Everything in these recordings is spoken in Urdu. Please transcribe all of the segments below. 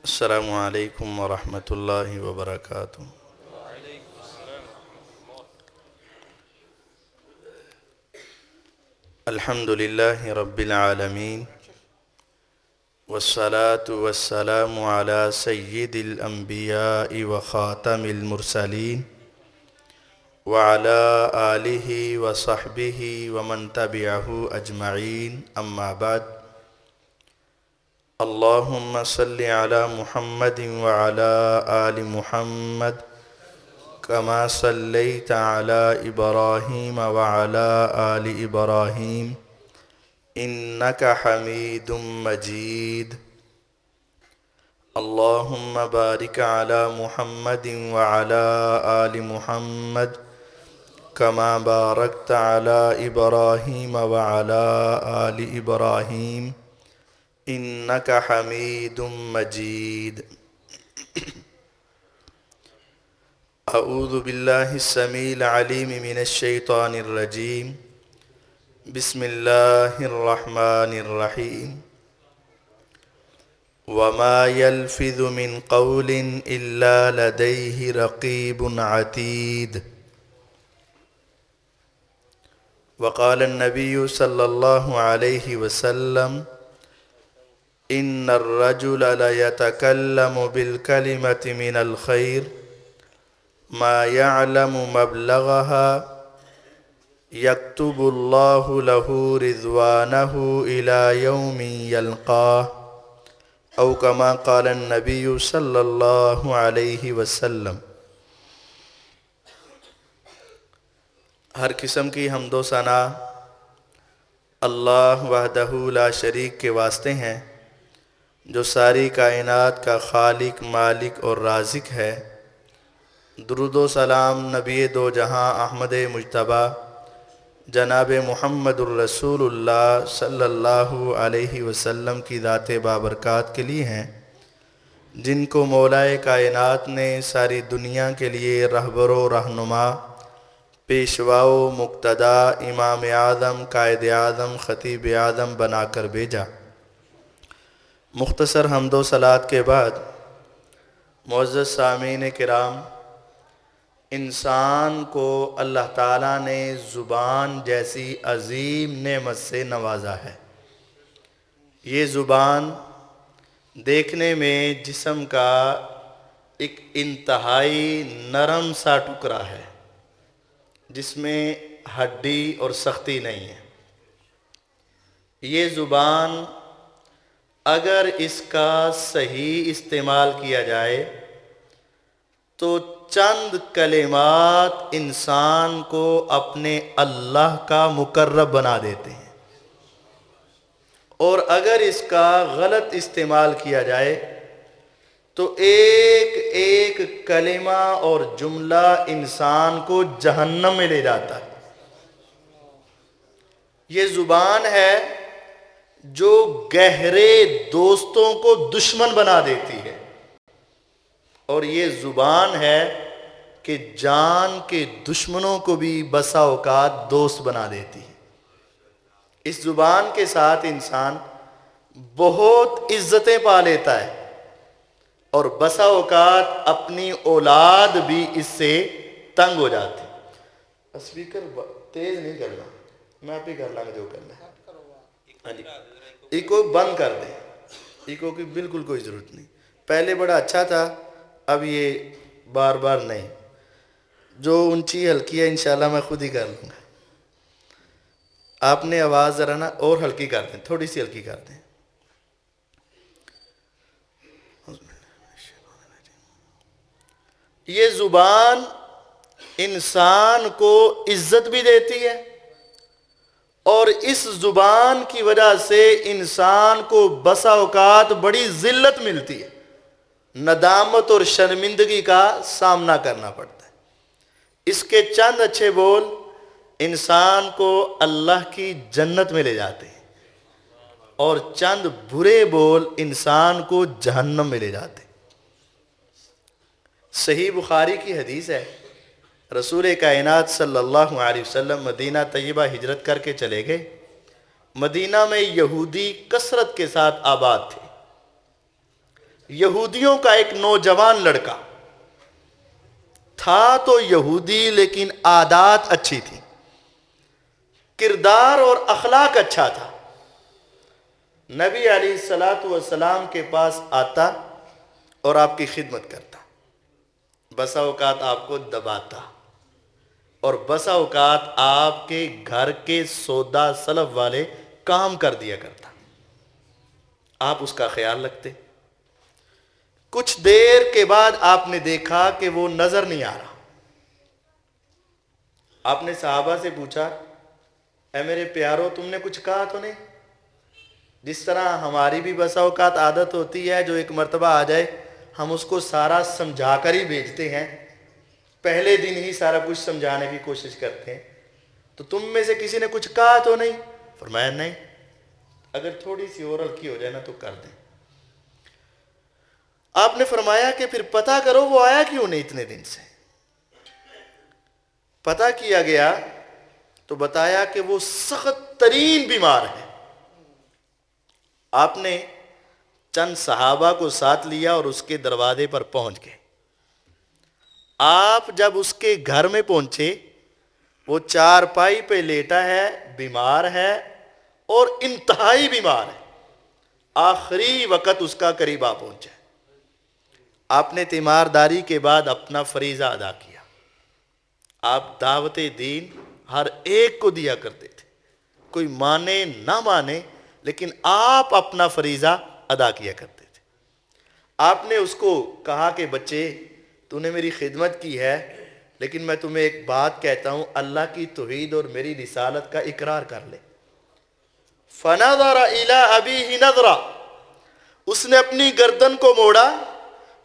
السلام علیکم ورحمۃ اللہ وبرکاتہ۔ الحمد للہ رب العالمین، والصلاة والسلام علی سید الانبیاء وخاتم المرسلین، وعلى آلہ وصحبہ ومن تبعہ اجمعین، اما بعد۔ اللہم صل علی محمد وعلى آل محمد کما صلیت علی ابراہیم وعلى آل ابراہیم انک حمید مجید۔ اللہم بارک علی محمد وعلى آل محمد کما بارکت علی ابراہیم وعلى آل ابراہیم انک حمید مجید۔ اعوذ باللہ السمیع العلیم من الشیطان الرجیم، بسم اللہ الرحمن الرحیم۔ وما يلفظ من قول الا لدیہ رقیب عتید۔ وقال النبی صلی اللہ علیہ وسلم ان الرجل لیتکلم بالکلمة من الخیر ما يعلم مبلغها يكتب الله له رضوانه إلى يوم يلقاه، أو كما قال النبي صلى الله عليه وسلم۔ ہر قسم کی حمد و ثنا اللہ وحدہ لا شریک کے واسطے ہیں، جو ساری کائنات کا خالق، مالک اور رازق ہے۔ درود و سلام نبی دو جہاں احمد مجتبیٰ جناب محمد الرسول اللہ صلی اللہ علیہ وسلم کی ذات بابرکات کے لیے ہیں، جن کو مولائے کائنات نے ساری دنیا کے لیے رہبر و رہنما، پیشوا و مقتدا، امام اعظم، قائد اعظم، خطیب اعظم بنا کر بھیجا۔ مختصر حمد و صلوات کے بعد معزز سامعین کرام، انسان کو اللہ تعالیٰ نے زبان جیسی عظیم نعمت سے نوازا ہے۔ یہ زبان دیکھنے میں جسم کا ایک انتہائی نرم سا ٹکڑا ہے، جس میں ہڈی اور سختی نہیں ہے۔ یہ زبان اگر اس کا صحیح استعمال کیا جائے تو چند کلمات انسان کو اپنے اللہ کا مقرب بنا دیتے ہیں، اور اگر اس کا غلط استعمال کیا جائے تو ایک ایک کلمہ اور جملہ انسان کو جہنم میں لے جاتا ہے۔ یہ زبان ہے جو گہرے دوستوں کو دشمن بنا دیتی ہے، اور یہ زبان ہے کہ جان کے دشمنوں کو بھی بسا اوقات دوست بنا دیتی ہے۔ اس زبان کے ساتھ انسان بہت عزتیں پا لیتا ہے، اور بسا اوقات اپنی اولاد بھی اس سے تنگ ہو جاتی۔ اسپیکر تیز نہیں کرنا، میں آپ ہی کر لوں گا جو کرنا ہے۔ ہاں جی، ایکو بند کر دیں، ایکو کی بالکل کوئی ضرورت نہیں۔ پہلے بڑا اچھا تھا، اب یہ بار بار نہیں۔ جو اونچی ہلکی ہے انشاءاللہ میں خود ہی کر لوں گا۔ آپ نے آواز ذرا نا اور ہلکی کر دیں، تھوڑی سی ہلکی کر دیں۔ یہ زبان انسان کو عزت بھی دیتی ہے، اور اس زبان کی وجہ سے انسان کو بسا اوقات بڑی ذلت ملتی ہے، ندامت اور شرمندگی کا سامنا کرنا پڑتا ہے۔ اس کے چند اچھے بول انسان کو اللہ کی جنت میں لے جاتے ہیں، اور چند برے بول انسان کو جہنم میں لے جاتے ہیں۔ صحیح بخاری کی حدیث ہے، رسول کائنات صلی اللہ علیہ وسلم مدینہ طیبہ ہجرت کر کے چلے گئے۔ مدینہ میں یہودی کثرت کے ساتھ آباد تھے. یہودیوں کا ایک نوجوان لڑکا تھا تو یہودی، لیکن عادات اچھی تھی، کردار اور اخلاق اچھا تھا. نبی علیہ الصلوۃ والسلام کے پاس آتا اور آپ کی خدمت کرتا. بسا اوقات آپ کو دباتا اور بسا اوقات آپ کے گھر کے سودا سلف والے کام کر دیا کرتا. آپ اس کا خیال رکھتے. کچھ دیر کے بعد آپ نے دیکھا کہ وہ نظر نہیں آ رہا. آپ نے صحابہ سے پوچھا، اے میرے پیارو، تم نے کچھ کہا تو نہیں؟ جس طرح ہماری بھی بسا اوقات عادت ہوتی ہے، جو ایک مرتبہ آ جائے ہم اس کو سارا سمجھا کر ہی بھیجتے ہیں، پہلے دن ہی سارا کچھ سمجھانے کی کوشش کرتے ہیں. تو تم میں سے کسی نے کچھ کہا تو نہیں؟ فرمایا نہیں، اگر تھوڑی سی اور ہلکی ہو جائے نا تو کر دیں. آپ نے فرمایا کہ پھر پتہ کرو وہ آیا کیوں نہیں اتنے دن سے. پتہ کیا گیا تو بتایا کہ وہ سخت ترین بیمار ہے. آپ نے چند صحابہ کو ساتھ لیا اور اس کے دروازے پر پہنچ گئے. آپ جب اس کے گھر میں پہنچے، وہ چارپائی پہ لیٹا ہے، بیمار ہے اور انتہائی بیمار ہے. آخری وقت اس کا قریب آ پہنچا. آپ نے تیمارداری کے بعد اپنا فریضہ ادا کیا. آپ دعوت دین ہر ایک کو دیا کرتے تھے، کوئی مانے نہ مانے، لیکن آپ اپنا فریضہ ادا کیا کرتے تھے. آپ نے اس کو کہا کہ بچے، تو نے میری خدمت کی ہے، لیکن میں تمہیں ایک بات کہتا ہوں، اللہ کی توحید اور میری رسالت کا اقرار کر لے. فنظر الی ابیہ نظرا، اس نے اپنی گردن کو موڑا.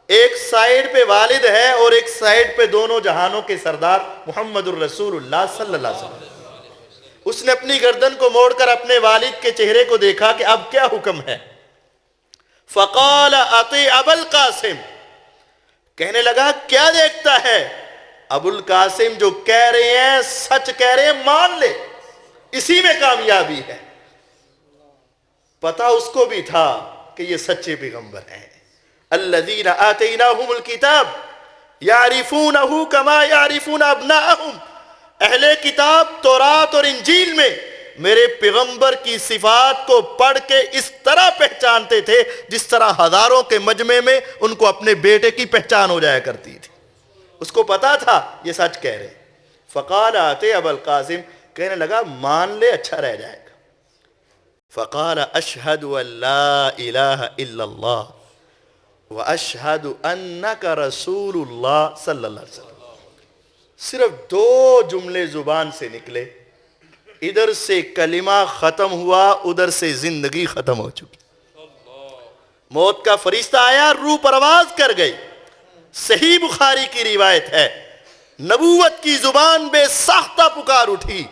ایک سائیڈ پہ والد ہے اور ایک سائیڈ پہ دونوں جہانوں کے سردار محمد الرسول اللہ صلی اللہ علیہ وسلم. اس نے اپنی گردن کو موڑ کر اپنے والد کے چہرے کو دیکھا کہ اب کیا حکم ہے. فقال اطیع ابا القاسم، کہنے لگا کیا دیکھتا ہے، ابو القاسم جو کہہ رہے ہیں سچ کہہ رہے ہیں، مان لے، اسی میں کامیابی ہے. پتہ اس کو بھی تھا کہ یہ سچے پیغمبر ہیں. الذین آتیناہم الکتاب یعرفونہ کما یعرفون ابناءہم. اہل کتاب تورات اور انجیل میں میرے پیغمبر کی صفات کو پڑھ کے اس طرح پہچانتے تھے جس طرح ہزاروں کے مجمع میں ان کو اپنے بیٹے کی پہچان ہو جایا کرتی تھی. اس کو پتا تھا یہ سچ کہہ رہے. فقال اطیع ابا القاسم، کہنے لگا مان لے، اچھا رہ جائے گا. فقال اشہد ان لا الہ الا اللہ واشہد انک رسول اللہ صلی اللہ علیہ وسلم. صرف 2 جملے زبان سے نکلے، ادھر سے کلمہ ختم ہوا، ادھر سے زندگی ختم ہو چکی. موت کا فرشتہ آیا، روح پرواز کر گئی. صحیح بخاری کی روایت ہے، نبوت کی زبان بے ساختہ پکار اٹھی،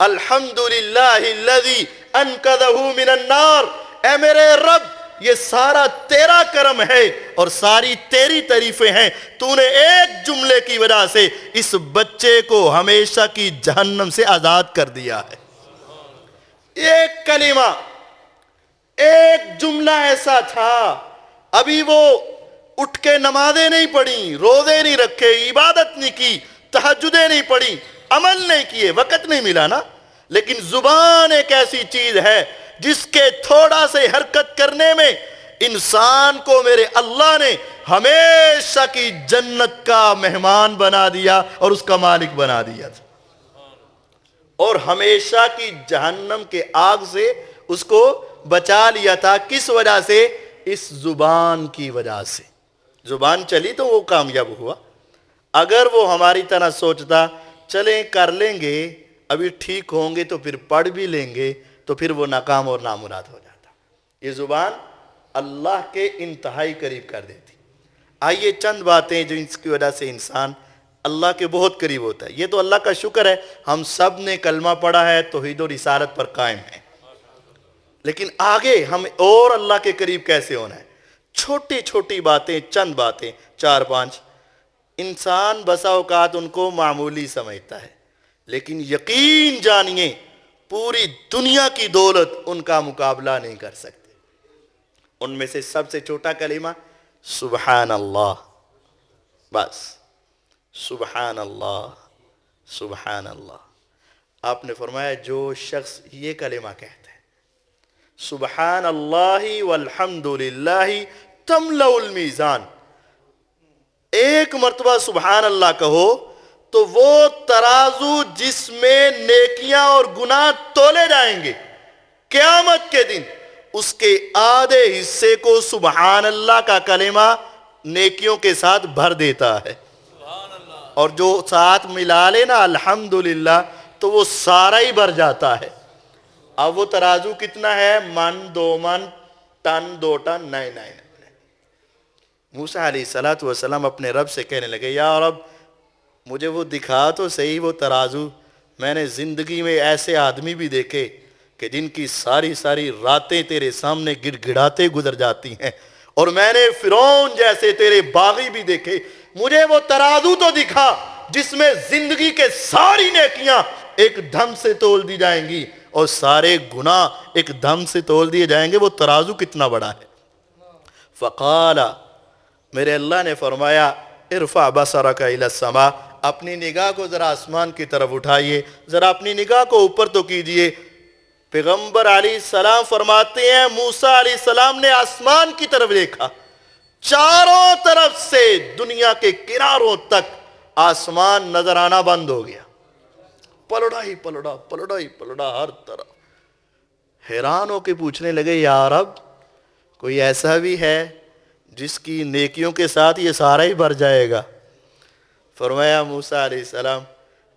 الحمدللہ الذی انقذہ من النار. اے میرے رب، یہ سارا تیرا کرم ہے اور ساری تیری تعریفیں ہیں. تو نے ایک جملے کی وجہ سے اس بچے کو ہمیشہ کی جہنم سے آزاد کر دیا ہے. ایک کلمہ، ایک جملہ ایسا تھا. ابھی وہ اٹھ کے نمازیں نہیں پڑھی، روزے نہیں رکھے، عبادت نہیں کی، تہجدیں نہیں پڑھی، عمل نہیں کیے، وقت نہیں ملا نا. لیکن زبان ایک ایسی چیز ہے جس کے تھوڑا سے حرکت کرنے میں انسان کو میرے اللہ نے ہمیشہ کی جنت کا مہمان بنا دیا اور اس کا مالک بنا دیا تھا، اور ہمیشہ کی جہنم کے آگ سے اس کو بچا لیا تھا. کس وجہ سے؟ اس زبان کی وجہ سے. زبان چلی تو وہ کامیاب ہوا. اگر وہ ہماری طرح سوچتا چلیں کر لیں گے، ابھی ٹھیک ہوں گے تو پھر پڑھ بھی لیں گے، تو پھر وہ ناکام اور نامراد ہو جاتا. یہ زبان اللہ کے انتہائی قریب کر دیتی. آئیے چند باتیں جو اس کی وجہ سے انسان اللہ کے بہت قریب ہوتا ہے. یہ تو اللہ کا شکر ہے ہم سب نے کلمہ پڑھا ہے، توحید و رسالت پر قائم ہے، لیکن آگے ہم اور اللہ کے قریب کیسے ہونا ہے؟ چھوٹی چھوٹی باتیں، چند باتیں، 4-5 انسان بسا اوقات ان کو معمولی سمجھتا ہے، لیکن یقین جانیے پوری دنیا کی دولت ان کا مقابلہ نہیں کر سکتے. ان میں سے سب سے چھوٹا کلمہ سبحان اللہ، بس سبحان اللہ سبحان اللہ. آپ نے فرمایا جو شخص یہ کلمہ کہتا ہے سبحان اللہ والحمد للہ تملأ المیزان، ایک مرتبہ سبحان اللہ کہو تو وہ ترازو جس میں نیکیاں اور گناہ تولے جائیں گے قیامت کے دن، اس کے آدھے حصے کو سبحان اللہ کا کلمہ نیکیوں کے ساتھ بھر دیتا ہے. اور جو ساتھ ملا لے نا الحمدللہ تو وہ سارا ہی بھر جاتا ہے. اب وہ ترازو کتنا ہے؟ من، 2 من، ٹن، 2 ٹن، نہیں. موسیٰ علیہ السلام اپنے رب سے کہنے لگے یا رب مجھے وہ دکھا تو صحیح وہ ترازو. میں نے زندگی میں ایسے آدمی بھی دیکھے کہ جن کی ساری راتیں تیرے سامنے گڑ گڑاتے گزر جاتی ہیں، اور میں نے فرعون جیسے تیرے باغی بھی دیکھے. مجھے وہ ترازو تو دکھا جس میں زندگی کے ساری نیکیاں ایک دم سے تول دی جائیں گی اور سارے گناہ ایک دم سے تول دیے جائیں گے. وہ ترازو کتنا بڑا ہے؟ فقال، میرے اللہ نے فرمایا ارفع بصرک الی السماء، اپنی نگاہ کو ذرا آسمان کی طرف اٹھائیے، ذرا اپنی نگاہ کو اوپر تو کیجئے. پیغمبر علیہ السلام فرماتے ہیں موسیٰ علیہ السلام نے آسمان کی طرف دیکھا، چاروں طرف سے دنیا کے کناروں تک آسمان نظر آنا بند ہو گیا. پلڑا ہر طرف. حیران ہو کے پوچھنے لگے یا رب کوئی ایسا بھی ہے جس کی نیکیوں کے ساتھ یہ سارا ہی بھر جائے گا؟ فرمایا موسیٰ علیہ السلام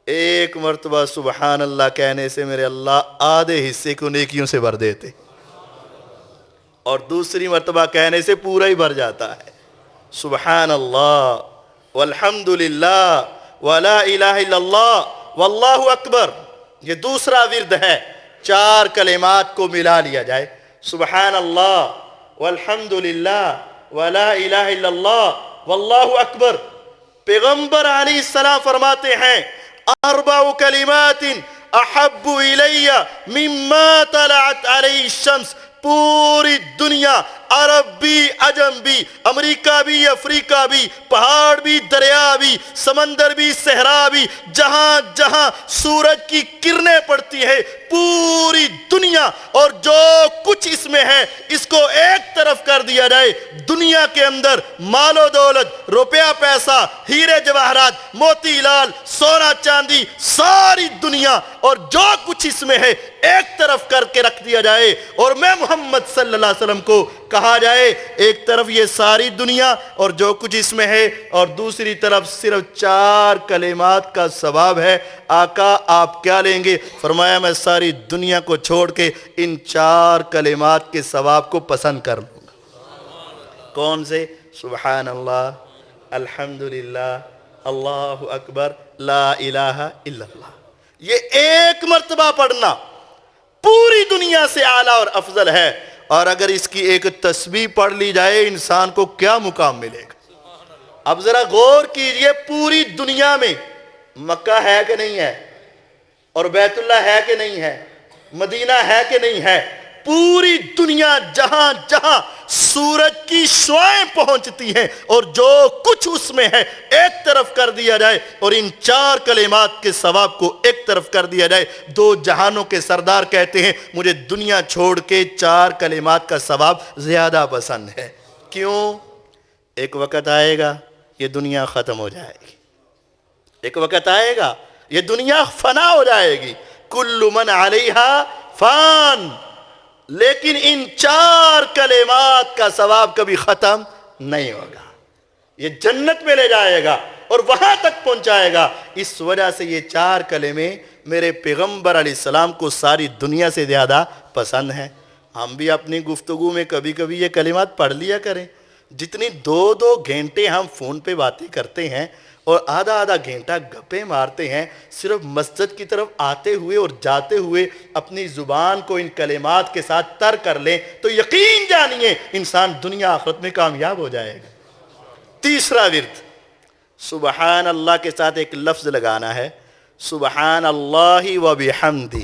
ایک مرتبہ سبحان اللہ کہنے سے میرے اللہ آدھے حصے کو نیکیوں سے بھر دیتے، اور دوسری مرتبہ کہنے سے پورا ہی بھر جاتا ہے. سبحان اللہ والحمد للہ ولا الہ الا اللہ واللہ اکبر، یہ دوسرا ورد ہے. 4 کلمات کو ملا لیا جائے، سبحان اللہ والحمد للہ ولا الہ الا اللہ واللہ اکبر. پیغمبر علیہ السلام فرماتے ہیں 4 کلمات احب الی مما طلعت علیہ الشمس، پوری دنیا، عرب بھی، عجم بھی، امریکہ بھی، افریقہ بھی، پہاڑ بھی، دریا بھی، سمندر بھی، صحرا بھی، جہاں جہاں سورج کی کرنیں پڑتی ہیں پوری دنیا اور جو کچھ اس میں ہے اس کو ایک طرف کر دیا جائے. دنیا کے اندر مال و دولت، روپیہ پیسہ، ہیرے جواہرات، موتی لال، سونا چاندی، ساری دنیا اور جو کچھ اس میں ہے ایک طرف کر کے رکھ دیا جائے، اور میں محمد صلی اللہ علیہ وسلم کو کہا جائے ایک طرف یہ ساری دنیا اور جو کچھ اس میں ہے، اور دوسری طرف صرف 4 کلمات کا ثواب ہے. آقا آپ کیا لیں گے؟ فرمایا میں ساری دنیا کو چھوڑ کے ان 4 کلمات کے ثواب کو پسند کر لوں گا. کون سے؟ سبحان اللہ، الحمدللہ، اللہ اکبر، لا الہ الا اللہ. یہ ایک مرتبہ پڑھنا پوری دنیا سے اعلیٰ اور افضل ہے. اور اگر اس کی ایک تسبیح پڑھ لی جائے انسان کو کیا مقام ملے گا. اب ذرا غور کیجئے، پوری دنیا میں مکہ ہے کہ نہیں ہے، اور بیت اللہ ہے کہ نہیں ہے، مدینہ ہے کہ نہیں ہے، پوری دنیا جہاں جہاں سورج کی شعاعیں پہنچتی ہیں اور جو کچھ اس میں ہے ایک طرف کر دیا جائے اور ان 4 کلمات کے ثواب کو ایک طرف کر دیا جائے. 2 جہانوں کے سردار کہتے ہیں مجھے دنیا چھوڑ کے 4 کلمات کا ثواب زیادہ پسند ہے. کیوں؟ ایک وقت آئے گا یہ دنیا ختم ہو جائے گی، ایک وقت آئے گا یہ دنیا فنا ہو جائے گی، کل من علیہا فان، لیکن ان 4 کلمات کا ثواب کبھی ختم نہیں ہوگا. یہ جنت میں لے جائے گا اور وہاں تک پہنچائے گا. اس وجہ سے یہ 4 کلمے میرے پیغمبر علیہ السلام کو ساری دنیا سے زیادہ پسند ہیں. ہم بھی اپنی گفتگو میں کبھی کبھی یہ کلمات پڑھ لیا کریں. جتنی 2 گھنٹے ہم فون پہ باتیں کرتے ہیں اور آدھا گھنٹہ گپیں مارتے ہیں، صرف مسجد کی طرف آتے ہوئے اور جاتے ہوئے اپنی زبان کو ان کلمات کے ساتھ تر کر لیں تو یقین جانیے انسان دنیا آخرت میں کامیاب ہو جائے گا. تیسرا ورد، سبحان اللہ کے ساتھ ایک لفظ لگانا ہے، سبحان اللہ و بحمدہ.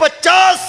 50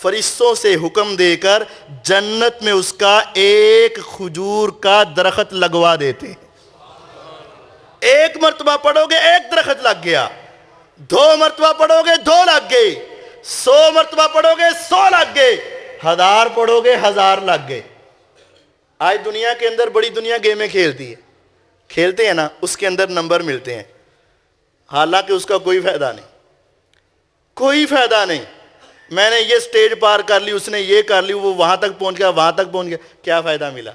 فرشتوں سے حکم دے کر جنت میں اس کا ایک کھجور کا درخت لگوا دیتے ہیں. ایک مرتبہ پڑھو گے ایک درخت لگ گیا, 2 مرتبہ پڑھو گے 2 لگ گئے, 100 مرتبہ پڑھو گے 100 لگ گئے, 1000 پڑھو گے 1000 لگ گئے. آج دنیا کے اندر بڑی دنیا گیمیں کھیلتی ہے, کھیلتے ہیں نا, اس کے اندر نمبر ملتے ہیں, حالانکہ اس کا کوئی فائدہ نہیں, کوئی فائدہ نہیں. میں نے یہ سٹیج پار کر لی, اس نے یہ کر لی, وہ وہاں تک پہنچ گیا, وہاں تک پہنچ گیا, کیا فائدہ ملا؟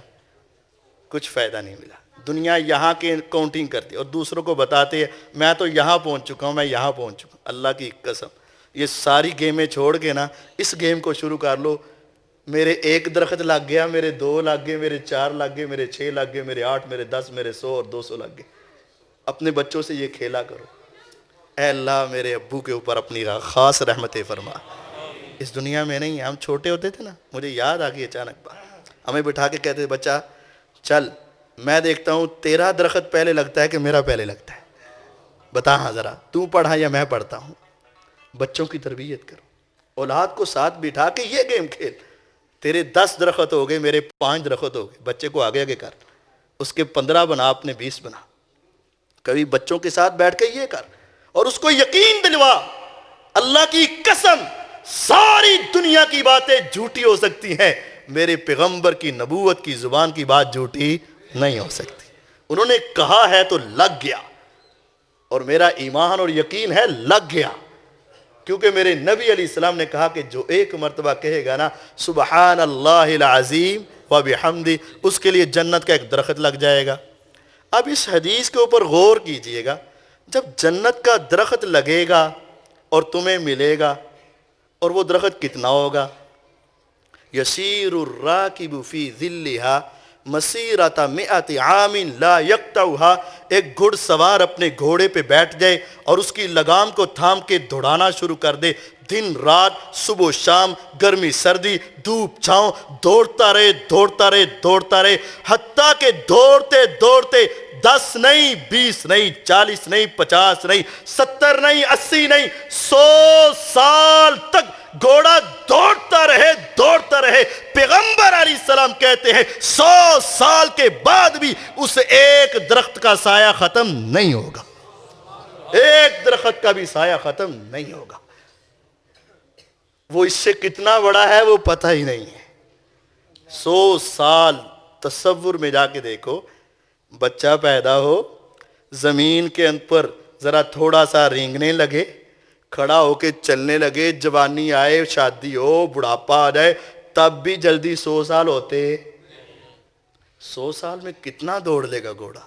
کچھ فائدہ نہیں ملا. دنیا یہاں کے کاؤنٹنگ کرتی ہے اور دوسروں کو بتاتے ہیں میں تو یہاں پہنچ چکا ہوں, میں یہاں پہنچ چکا ہوں. اللہ کی قسم, یہ ساری گیمیں چھوڑ کے نا اس گیم کو شروع کر لو. میرے 1 درخت لگ گیا, میرے 2 لگ گئے, میرے 4 لگ گئے, میرے 6 لگ گئے, میرے 8, میرے 10, میرے 100 اور 200 لگ گئے. اپنے بچوں سے یہ کھیلا کرو. اے اللہ میرے ابو کے اوپر اپنی خاص رحمتیں فرما. اس دنیا میں نہیں, ہم چھوٹے ہوتے تھے نا, مجھے یاد آ گئی اچانک بات, ہمیں بٹھا کے کہتے بچہ چل میں دیکھتا ہوں تیرا درخت پہلے لگتا ہے کہ میرا پہلے لگتا ہے, بتا ہاں ذرا تو پڑھا یا میں پڑھتا ہوں. بچوں کی تربیت کرو, اولاد کو ساتھ بٹھا کے یہ گیم کھیل. تیرے 10 درخت ہو گئے, میرے 5 درخت ہو گئے, بچے کو آگے آگے کر, اس کے 15 بنا, اپنے 20 بنا. کبھی بچوں کے ساتھ بیٹھ کے یہ کر اور اس کو یقین دلوا, اللہ کی قسم ساری دنیا کی باتیں جھوٹی ہو سکتی ہیں, میرے پیغمبر کی نبوت کی زبان کی بات جھوٹی نہیں ہو سکتی. انہوں نے کہا ہے تو لگ گیا, اور میرا ایمان اور یقین ہے لگ گیا, کیونکہ میرے نبی علیہ السلام نے کہا کہ جو ایک مرتبہ کہے گا نا سبحان اللہ العظیم و بحمدہ, اس کے لیے جنت کا ایک درخت لگ جائے گا. اب اس حدیث کے اوپر غور کیجئے گا, جب جنت کا درخت لگے گا اور تمہیں ملے گا, اور وہ درخت کتنا ہوگا؟ یسیر الراکب فی ظلھا مسیرۃ 100 عام لا یقطعھا, ایک گھڑ سوار اپنے گھوڑے پہ بیٹھ جائے اور اس کی لگام کو تھام کے دوڑانا شروع کر دے, دن رات, صبح و شام, گرمی سردی, دھوپ چھاؤں, دوڑتا رہے دوڑتا رہے دوڑتا رہے, حتیٰ کہ دوڑتے دوڑتے 10 نہیں, 20 نہیں, 40 نہیں, 50 نہیں, 70 نہیں, 80 نہیں, 100 سال تک گھوڑا دوڑتا رہے دوڑتا رہے. پیغمبر علیہ السلام کہتے ہیں 100 سال کے بعد بھی اس ایک درخت کا سایہ ختم نہیں ہوگا, ایک درخت کا بھی سایہ ختم نہیں ہوگا. وہ اس سے کتنا بڑا ہے وہ پتہ ہی نہیں ہے. 100 سال تصور میں جا کے دیکھو, بچہ پیدا ہو, زمین کے اوپر ذرا تھوڑا سا رینگنے لگے, کھڑا ہو کے چلنے لگے, جوانی آئے, شادی ہو, بڑھاپا آ جائے, تب بھی جلدی 100 سال ہوتے. 100 سال میں کتنا دوڑ لے گا گھوڑا؟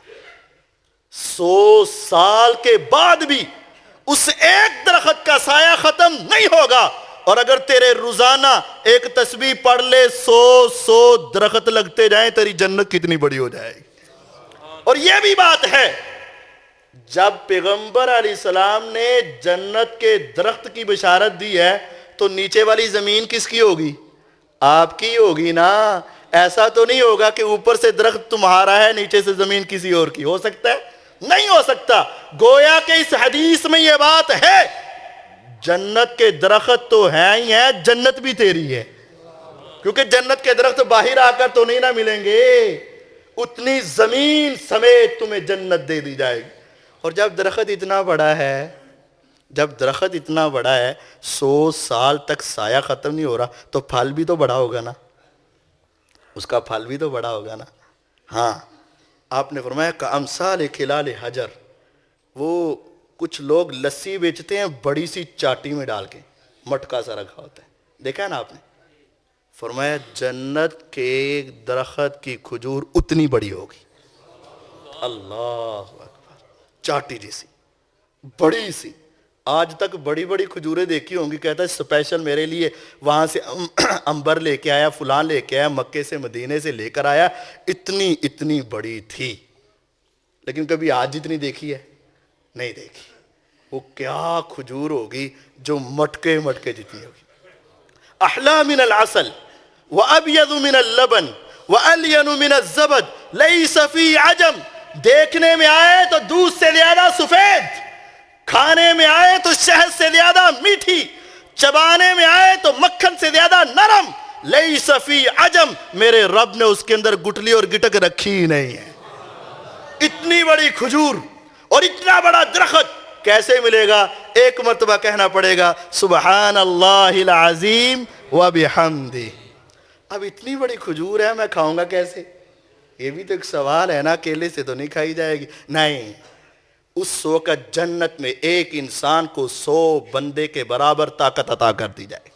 100 سال کے بعد بھی اس ایک درخت کا سایہ ختم نہیں ہوگا. اور اگر تیرے روزانہ ایک تسبیح پڑھ لے 100 درخت لگتے جائیں, تیری جنت کتنی بڑی ہو جائے گی. اور یہ بھی بات ہے, جب پیغمبر علیہ السلام نے جنت کے درخت کی بشارت دی ہے تو نیچے والی زمین کس کی ہوگی؟ آپ کی ہوگی نا. ایسا تو نہیں ہوگا کہ اوپر سے درخت تمہارا ہے, نیچے سے زمین کسی اور کی. ہو سکتا ہے؟ نہیں ہو سکتا. گویا کہ اس حدیث میں یہ بات ہے, جنت کے درخت تو ہیں ہی ہیں, جنت بھی تیری ہے, کیونکہ جنت کے درخت باہر آ کر تو نہیں نہ ملیں گے, اتنی زمین سمیت تمہیں جنت دے دی جائے گی. اور جب درخت اتنا بڑا ہے, جب درخت اتنا بڑا ہے 100 سال تک سایہ ختم نہیں ہو رہا, تو پھل بھی تو بڑا ہوگا نا, اس کا پھل بھی تو بڑا ہوگا نا. ہاں, آپ نے فرمایا کامثال کلال حجر, وہ کچھ لوگ لسی بیچتے ہیں بڑی سی چاٹی میں ڈال کے, مٹکا سا رکھا ہوتا ہے, دیکھا ہے نا آپ نے. فرمایا جنت کے درخت کی کھجور اتنی بڑی ہوگی. اللہ اکبر, چاٹی جیسی بڑی سی. آج تک بڑی بڑی کھجوریں دیکھی ہوں گی, کہتا ہے اسپیشل میرے لیے وہاں سے امبر لے کے آیا, فلان لے کے آیا, مکے سے مدینے سے لے کر آیا, اتنی بڑی تھی. لیکن کبھی آج جتنی دیکھی ہے نہیں دیکھی. وہ کیا کھجور ہوگی جو مٹکے مٹکے جتنی ہوگی. احلا من العسل وابیض من اللبن والین من الزبد لیس فی عجم. دیکھنے میں آئے تو دودھ سے زیادہ سفید, کھانے میں آئے تو شہد سے زیادہ میٹھی, چبانے میں آئے تو مکھن سے زیادہ نرم، لیس فی عجم، میرے رب نے اس کے اندر گٹلی اور گٹک رکھی ہی نہیں ہے۔ اتنی بڑی کھجور اور اتنا بڑا درخت کیسے ملے گا؟ ایک مرتبہ کہنا پڑے گا سبحان اللہ العظیم وبحمدہ۔ اب اتنی بڑی کھجور ہے، میں کھاؤں گا کیسے؟ یہ بھی تو ایک سوال ہے نا، کیلے سے تو نہیں کھائی جائے گی۔ نہیں، اس وقت جنت میں ایک انسان کو 100 بندے کے برابر طاقت عطا کر دی جائے،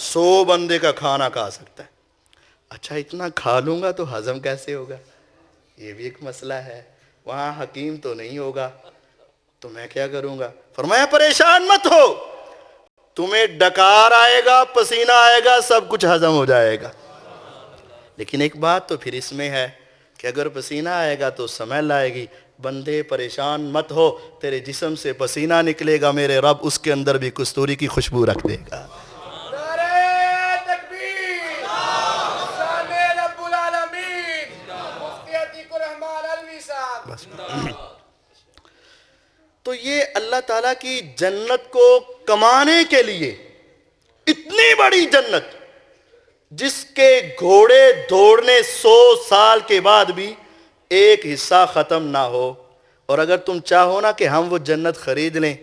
100 بندے کا کھانا کھا سکتا ہے۔ اچھا اتنا کھا لوں گا تو ہضم کیسے ہوگا؟ یہ بھی ایک مسئلہ ہے، وہاں حکیم تو نہیں ہوگا، تو میں کیا کروں گا؟ فرمایا پریشان مت ہو، تمہیں ڈکار آئے گا، پسینہ آئے گا، سب کچھ ہضم ہو جائے گا۔ لیکن ایک بات تو پھر اس میں ہے کہ اگر پسینہ آئے گا تو سمیل آئے گی۔ بندے پریشان مت ہو، تیرے جسم سے پسینہ نکلے گا، میرے رب اس کے اندر بھی کستوری کی خوشبو رکھ دے گا۔ نعرہ تکبیر، شان رب العالمین، مفتی عتیق الرحمن علوی صاحب۔ بس تو یہ اللہ تعالیٰ کی جنت کو کمانے کے لیے، اتنی بڑی جنت جس کے گھوڑے دوڑنے 100 سال کے بعد بھی ایک حصہ ختم نہ ہو، اور اگر تم چاہو نا کہ ہم وہ جنت خرید لیں،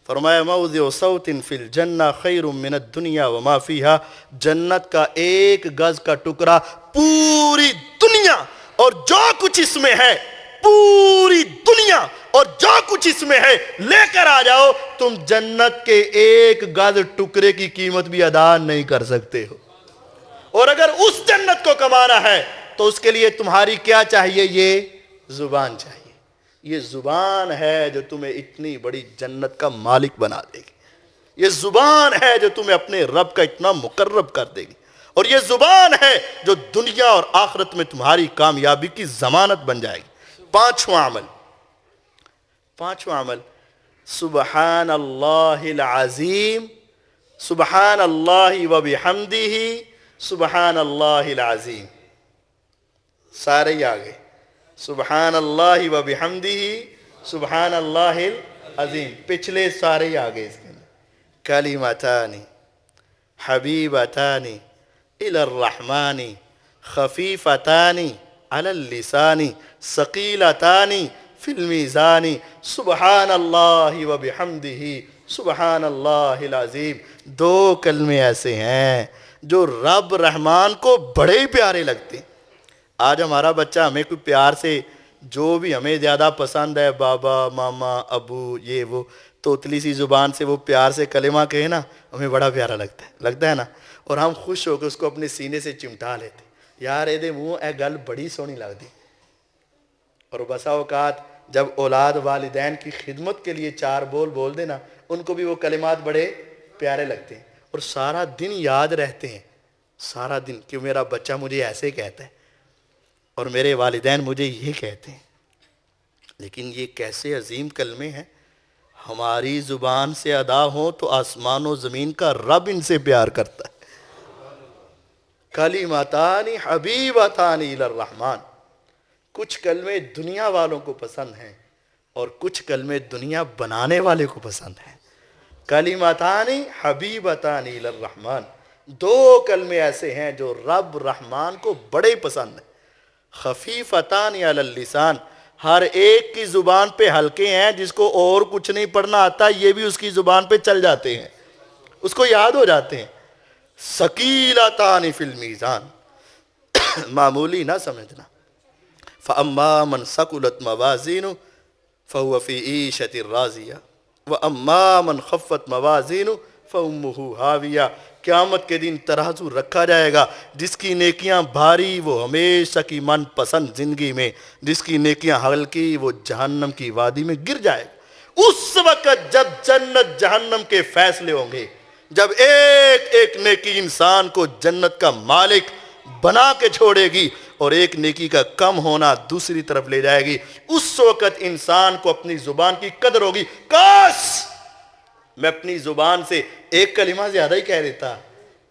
فرمایا موضع صوت فی الجنہ خیر من الدنیا وما فیہا، جنت کا ایک گز کا ٹکڑا پوری دنیا اور جو کچھ اس میں ہے، پوری دنیا اور جو کچھ اس میں ہے لے کر آ جاؤ، تم جنت کے ایک گز ٹکڑے کی قیمت بھی ادا نہیں کر سکتے ہو۔ اور اگر اس جنت کو کمانا ہے تو اس کے لیے تمہاری کیا چاہیے؟ یہ زبان چاہیے۔ یہ زبان ہے جو تمہیں اتنی بڑی جنت کا مالک بنا دے گی، یہ زبان ہے جو تمہیں اپنے رب کا اتنا مقرب کر دے گی، اور یہ زبان ہے جو دنیا اور آخرت میں تمہاری کامیابی کی ضمانت بن جائے گی۔ پانچواں عمل سبحان اللہ العظیم، سبحان اللہ وبحمدہ، سبحان اللہ العظیم۔ سارے ہی آگے، سبحان اللہ وبحمدہ، سبحان اللہ العظیم، پچھلے سارے ہی آگے اس کے اندر۔ کلمتان حبیبتان الی الرحمن خفیفتان علی اللسان ثقیلتان فی المیزان، سبحان اللہ وبحمدہ، سبحان اللہ العظیم۔ 2 کلمے ایسے ہیں جو رب رحمان کو بڑے ہی پیارے لگتے ہیں۔ آج ہمارا بچہ ہمیں کوئی پیار سے جو بھی ہمیں زیادہ پسند ہے، بابا، ماما، ابو، یہ وہ، توتلی سی زبان سے وہ پیار سے کلمہ کہے نا، ہمیں بڑا پیارا لگتا ہے نا، اور ہم خوش ہو کے اس کو اپنے سینے سے چمٹا لیتے، یار اے دے منہ اے گل بڑی سونی لگتی۔ اور بسا اوقات جب اولاد والدین کی خدمت کے لیے 4 بول دینا، ان کو بھی وہ کلمات بڑے پیارے لگتے ہیں، اور سارا دن یاد رہتے ہیں، سارا دن کہ میرا بچہ مجھے ایسے کہتا ہے اور میرے والدین مجھے یہ کہتے ہیں۔ لیکن یہ کیسے عظیم کلمے ہیں، ہماری زبان سے ادا ہوں تو آسمان و زمین کا رب ان سے پیار کرتا ہے۔ کلمتان حبیبتان الی الرحمن، کچھ کلمے دنیا والوں کو پسند ہیں اور کچھ کلمے دنیا بنانے والے کو پسند ہیں۔ کلمتان حبیبتان الی الرحمن، 2 کلمے ایسے ہیں جو رب رحمان کو بڑے پسند ہیں۔ خفیفتان علی اللسان، ہر ایک کی زبان پہ ہلکے ہیں، جس کو اور کچھ نہیں پڑھنا آتا یہ بھی اس کی زبان پہ چل جاتے ہیں، اس کو یاد ہو جاتے ہیں۔ ثقیلتان فی المیزان، معمولی نہ سمجھنا۔ فَأَمَّا مَنْ ثَقُلَتْ مَوَازِينُهُ فَهُوَ فِي عِيشَةٍ رَاضِيَةٍ وَأَمَّا مَنْ خَفَّتْ مَوَازِينُهُ فَأُمُّهُ هَاوِيَةٌ، قیامت کے دن ترازو رکھا جائے گا، جس کی نیکیاں بھاری وہ ہمیشہ کی من پسند زندگی میں، جس کی نیکیاں ہلکی وہ جہنم کی وادی میں گر جائے گا۔ اس وقت جب جنت جہنم کے فیصلے ہوں گے، جب ایک ایک نیکی انسان کو جنت کا مالک بنا کے چھوڑے گی اور ایک نیکی کا کم ہونا دوسری طرف لے جائے گی، اس وقت انسان کو اپنی زبان کی قدر ہوگی۔ کاش میں اپنی زبان سے ایک کلمہ زیادہ ہی کہہ دیتا،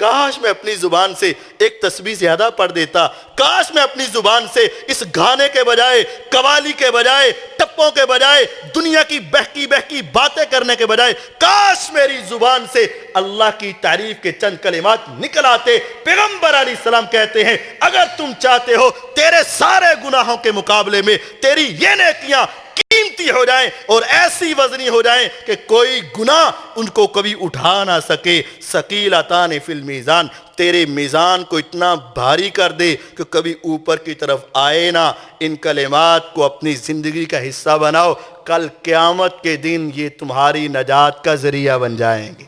کاش میں اپنی زبان سے ایک تسبیح زیادہ پڑھ دیتا، کاش میں اپنی زبان سے اس گانے کے بجائے، قوالی کے بجائے، ٹپوں کے بجائے، دنیا کی بہکی بہکی باتیں کرنے کے بجائے کاش میری زبان سے اللہ کی تعریف کے چند کلمات نکل آتے۔ پیغمبر علیہ السلام کہتے ہیں اگر تم چاہتے ہو تیرے سارے گناہوں کے مقابلے میں تیری یہ نیکیاں قیمتی ہو جائیں اور ایسی وزنی ہو جائیں کہ کوئی گناہ ان کو کبھی اٹھا نہ سکے، ثقیلتان فی المیزان، تیرے میزان کو اتنا بھاری کر دے کہ کبھی اوپر کی طرف آئے نہ، ان کلمات کو اپنی زندگی کا حصہ بناؤ، کل قیامت کے دن یہ تمہاری نجات کا ذریعہ بن جائیں گے۔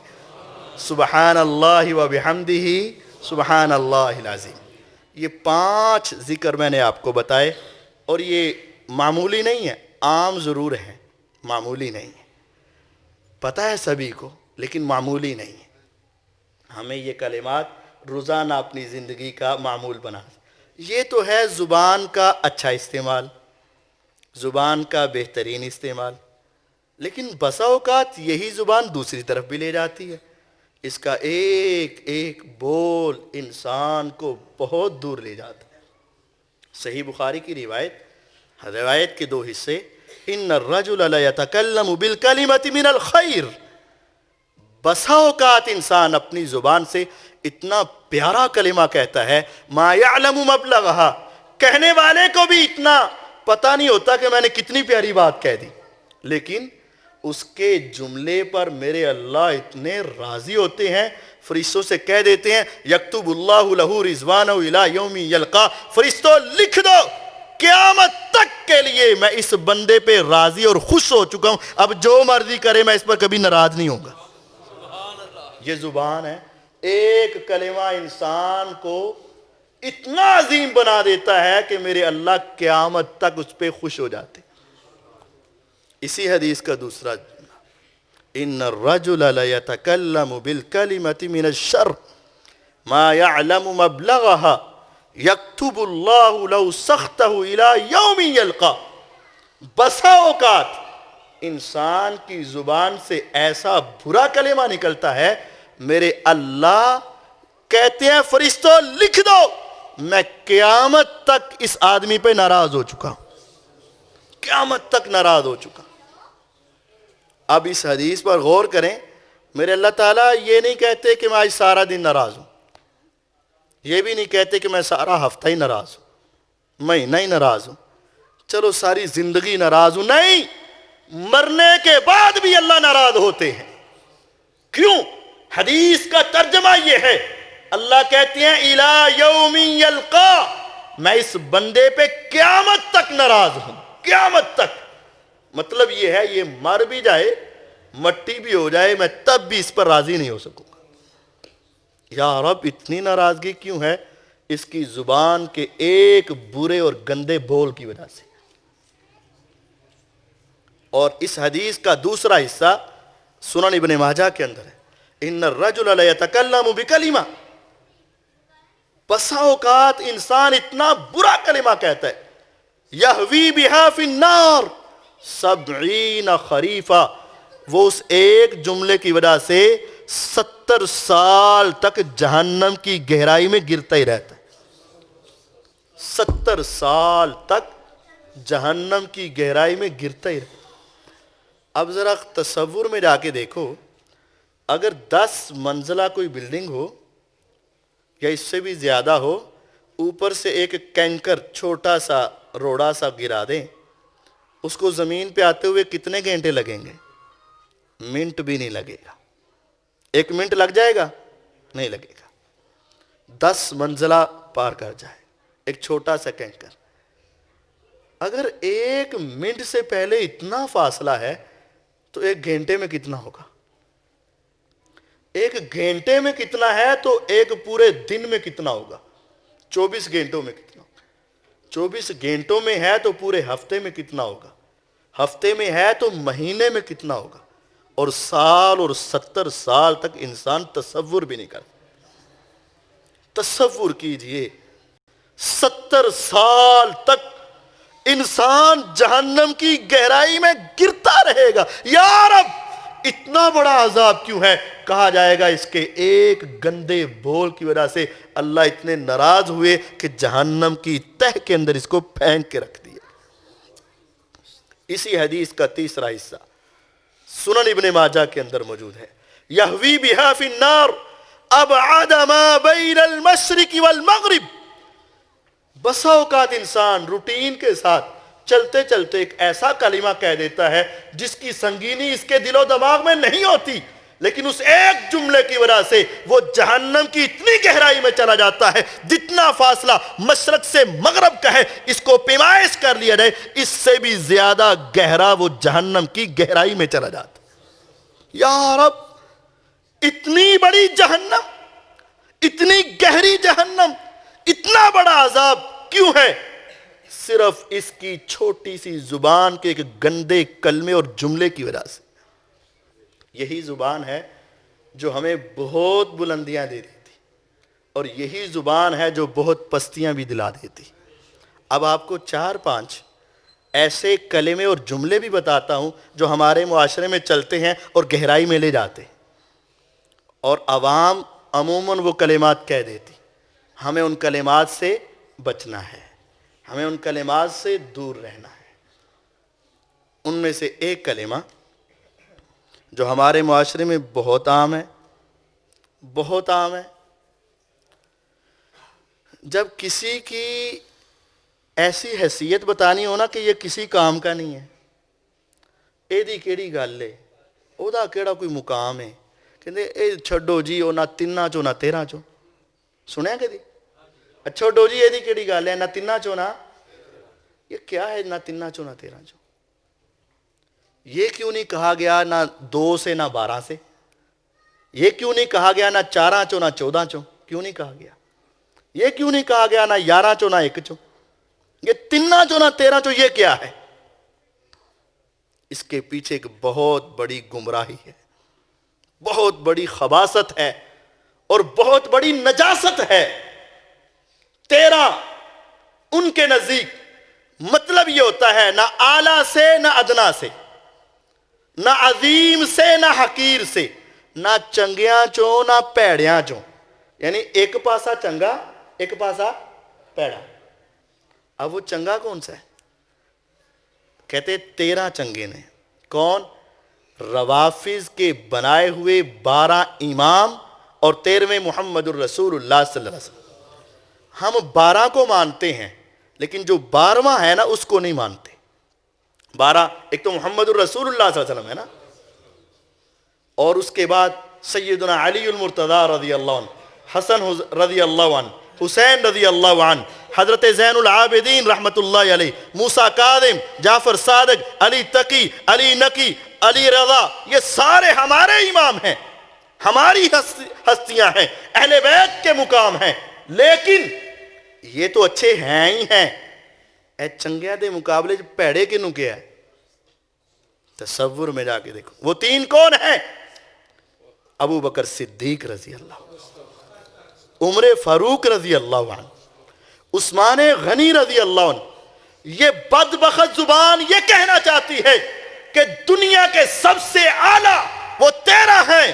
سبحان اللہ و بحمدہ سبحان اللہ العظیم۔ یہ 5 ذکر میں نے آپ کو بتائے، اور یہ معمولی نہیں ہے، عام ضرور ہیں، معمولی نہیں ہے، پتہ ہے سبھی کو، لیکن معمولی نہیں ہے۔ ہمیں یہ کلمات روزانہ اپنی زندگی کا معمول بنا۔ یہ تو ہے زبان کا اچھا استعمال، زبان کا بہترین استعمال، لیکن بسا اوقات یہی زبان دوسری طرف بھی لے جاتی ہے۔ اس کا ایک ایک بول انسان کو بہت دور لے جاتا ہے۔ صحیح بخاری کی روایت کے 2 حصے، ان الرجل لا يتكلم بالكلمة من الخير، بسا اوقات انسان اپنی زبان سے اتنا پیارا کلمہ کہتا ہے، ما يعلم مبلغها، کہنے والے کو بھی اتنا پتہ نہیں ہوتا کہ میں نے کتنی پیاری بات کہہ دی، لیکن اس کے جملے پر میرے اللہ اتنے راضی ہوتے ہیں، فرشتوں سے کہہ دیتے ہیں یکتب اللہ لہ رضوانہ الی یوم یلقا، فرشتوں لکھ دو قیامت تک کے لیے میں اس بندے پہ راضی اور خوش ہو چکا ہوں، اب جو مرضی کرے میں اس پر کبھی ناراض نہیں ہوں گا۔ یہ زبان ہے، ایک کلمہ انسان کو اتنا عظیم بنا دیتا ہے کہ میرے اللہ قیامت تک اس پہ خوش ہو جاتے۔ اسی حدیث کا دوسرا جملہ، ان الرجل لیتکلم بالکلمۃ من الشر ما يعلم مبلغها یکتب اللہ لو سختہ الی یوم یلقا، بسا اوقات انسان کی زبان سے ایسا برا کلمہ نکلتا ہے، میرے اللہ کہتے ہیں فرشتوں لکھ دو میں قیامت تک اس آدمی پہ ناراض ہو چکا ہوں، قیامت تک ناراض ہو چکا۔ اب اس حدیث پر غور کریں، میرے اللہ تعالیٰ یہ نہیں کہتے کہ میں آج سارا دن ناراض ہوں، یہ بھی نہیں کہتے کہ میں سارا ہفتہ ہی ناراض ہوں، مہینہ ہی ناراض ہوں، چلو ساری زندگی ناراض ہوں، نہیں، مرنے کے بعد بھی اللہ ناراض ہوتے ہیں۔ کیوں؟ حدیث کا ترجمہ یہ ہے، اللہ کہتے ہیں الی یوم یلقا، میں اس بندے پہ قیامت تک ناراض ہوں، قیامت تک۔ مطلب یہ ہے یہ مر بھی جائے، مٹی بھی ہو جائے، میں تب بھی اس پر راضی نہیں ہو سکوں گا۔ یا رب اتنی ناراضگی کیوں ہے؟ اس کی زبان کے ایک برے اور گندے بول کی وجہ سے۔ اور اس حدیث کا دوسرا حصہ سنن ابن ماجہ کے اندر ہے، ان الرجل لیتکلم بکلمہ، بسا اوقات انسان اتنا برا کلمہ کہتا ہے، یہوی بہا فی النار 70 خریفہ، وہ اس ایک جملے کی وجہ سے 70 سال تک جہنم کی گہرائی میں گرتا ہی رہتا ہے، 70 سال تک جہنم کی گہرائی میں گرتا ہی رہتا ہے۔ اب ذرا تصور میں جا کے دیکھو، اگر 10 منزلہ کوئی بلڈنگ ہو یا اس سے بھی زیادہ ہو، اوپر سے ایک کینکر چھوٹا سا روڑا سا گرا دیں، اس کو زمین پہ آتے ہوئے کتنے گھنٹے لگیں گے؟ منٹ بھی نہیں لگے گا۔ 1 منٹ لگ جائے گا؟ نہیں لگے گا۔ 10 منزلہ پار کر جائے ایک چھوٹا سا کینکر۔ اگر 1 منٹ سے پہلے اتنا فاصلہ ہے تو 1 گھنٹے میں کتنا ہوگا؟ 1 گھنٹے میں کتنا ہے تو 1 پورے دن میں کتنا ہوگا؟ 24 گھنٹوں میں کتنا ہوگا؟ 24 گھنٹوں میں ہے تو پورے ہفتے میں کتنا ہوگا؟ ہفتے میں ہے تو مہینے میں کتنا ہوگا؟ اور سال اور 70 سال تک انسان تصور بھی نہیں کرتا۔ تصور کیجئے 70 سال تک انسان جہنم کی گہرائی میں گرتا رہے گا۔ یا رب اتنا بڑا عذاب کیوں ہے؟ کہا جائے گا اس کے ایک گندے بول کی وجہ سے اللہ اتنے ناراض ہوئے کہ جہنم کی تہ کے اندر اس کو پھینک کے رکھ دیا۔ اسی حدیث کا تیسرا حصہ سنن ابن ماجہ کے اندر موجود ہے، یہوی بہا فی النار ابعد ما بین المشرق والمغرب۔ بسا اوقات انسان روٹین کے ساتھ چلتے چلتے ایک ایسا کلمہ کہہ دیتا ہے جس کی سنگینی اس کے دل و دماغ میں نہیں ہوتی، لیکن اس ایک جملے کی وجہ سے وہ جہنم کی اتنی گہرائی میں چلا جاتا ہے، جتنا فاصلہ مشرق سے مغرب کا ہے اس کو پیمائش کر لیا جائے اس سے بھی زیادہ گہرا وہ جہنم کی گہرائی میں چلا جاتا ہے۔ یا رب، اتنی بڑی جہنم، اتنی گہری جہنم، اتنا بڑا عذاب کیوں ہے؟ صرف اس کی چھوٹی سی زبان کے ایک گندے کلمے اور جملے کی وجہ سے۔ یہی زبان ہے جو ہمیں بہت بلندیاں دے دیتی، اور یہی زبان ہے جو بہت پستیاں بھی دلا دیتی۔ اب آپ کو 4-5 ایسے کلمے اور جملے بھی بتاتا ہوں جو ہمارے معاشرے میں چلتے ہیں اور گہرائی میں لے جاتے ہیں، اور عوام عموماً وہ کلمات کہہ دیتی۔ ہمیں ان کلمات سے بچنا ہے، ہمیں ان کلمات سے دور رہنا ہے۔ ان میں سے ایک کلمہ جو ہمارے معاشرے میں بہت عام ہے، بہت عام ہے، جب کسی کی ایسی حیثیت بتانی ہونا کہ یہ کسی کام کا نہیں ہے، ایدی کیڑی گل ہے، اودا کیڑا کوئی مقام ہے، کہتے اے چھڈو جی او نہ تنہ چو نہ تیرہ چو، سنیا کہ دی؟ چھوڑو جی ایدی کیڑی گل ہے، نہ تنہ چو نہ، یہ کیا ہے نہ تنہ چو نہ تیرہ چو؟ یہ کیوں نہیں کہا گیا نہ 2 سے نہ 12 سے؟ یہ کیوں نہیں کہا گیا نہ 4 چو نہ 14 چو؟ کیوں نہیں کہا گیا؟ یہ کیوں نہیں کہا گیا نہ 11 چو نہ 1 چو؟ یہ تنہ چو نہ 13 چو یہ کیا ہے؟ اس کے پیچھے ایک بہت بڑی گمراہی ہے، بہت بڑی خباثت ہے، اور بہت بڑی نجاست ہے۔ 13 ان کے نزدیک مطلب یہ ہوتا ہے نہ اعلیٰ سے نہ ادنا سے، نہ عظیم سے نہ حقیر سے، نہ چنگیاں چو نہ پیڑیاں چو، یعنی ایک پاسا چنگا ایک پاسا پیڑا۔ اب وہ چنگا کون سا ہے؟ کہتے 13 چنگے نے۔ کون؟ روافظ کے بنائے ہوئے 12 امام اور 13ویں محمد الرسول اللہ صلی اللہ علیہ وسلم۔ ہم 12 کو مانتے ہیں لیکن جو 12واں ہے نا اس کو نہیں مانتے۔ 12 ایک تو محمد الرسول اللہ صلی اللہ علیہ وسلم ہے نا، اور اس کے بعد سیدنا علی المرتضی رضی اللہ عنہ، حسن رضی اللہ عنہ، حسین رضی اللہ عنہ، حضرت زین العابدین رحمت اللہ علیہ، موسیٰ کاظم، جعفر صادق، علی تقی، علی نقی، علی رضا، یہ سارے ہمارے امام ہیں، ہماری ہستیاں ہیں، اہل بیت کے مقام ہیں، لیکن یہ تو اچھے ہیں ہی ہیں، اے چنگیاں دے مقابلے جو پیڑے کے نکے ہے۔ تصور میں جا کے دیکھو وہ 3 کون ہیں؟ ابو بکر صدیق رضی اللہ عنہ، عمر فاروق رضی اللہ عنہ، عثمان غنی رضی اللہ عنہ۔ یہ بدبخت زبان یہ کہنا چاہتی ہے کہ دنیا کے سب سے اعلیٰ وہ 13 ہیں،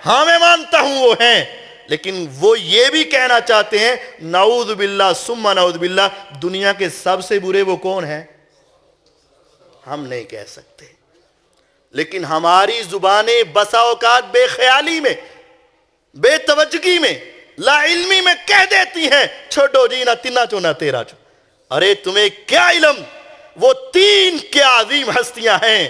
ہاں میں مانتا ہوں وہ ہیں، لیکن وہ یہ بھی کہنا چاہتے ہیں نعوذ باللہ ثم نعوذ باللہ دنیا کے سب سے برے وہ کون ہیں؟ ہم نہیں کہہ سکتے، لیکن ہماری زبانیں بسا اوقات بے خیالی میں، بے توجگی میں، لا علمی میں کہہ دیتی ہیں چھوڑو جی نہ تنہ چو نہ تیرہ چو۔ ارے تمہیں کیا علم؟ وہ 3 کیا عظیم ہستیاں ہیں۔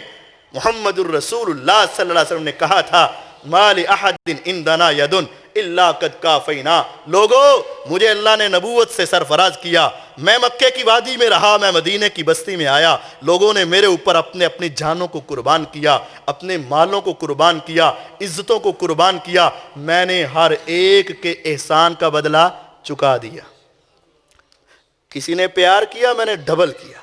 محمد الرسول اللہ صلی اللہ علیہ وسلم نے کہا تھا ما لأحد عندنا ید الا قد کافینا۔ لوگو مجھے اللہ نے نبوت سے سرفراز کیا، میں مکے کی وادی میں رہا، میں مدینے کی بستی میں آیا، لوگوں نے میرے اوپر اپنی جانوں کو قربان کیا، اپنے مالوں کو قربان کیا، عزتوں کو قربان کیا، میں نے ہر ایک کے احسان کا بدلہ چکا دیا۔ کسی نے پیار کیا میں نے ڈبل کیا،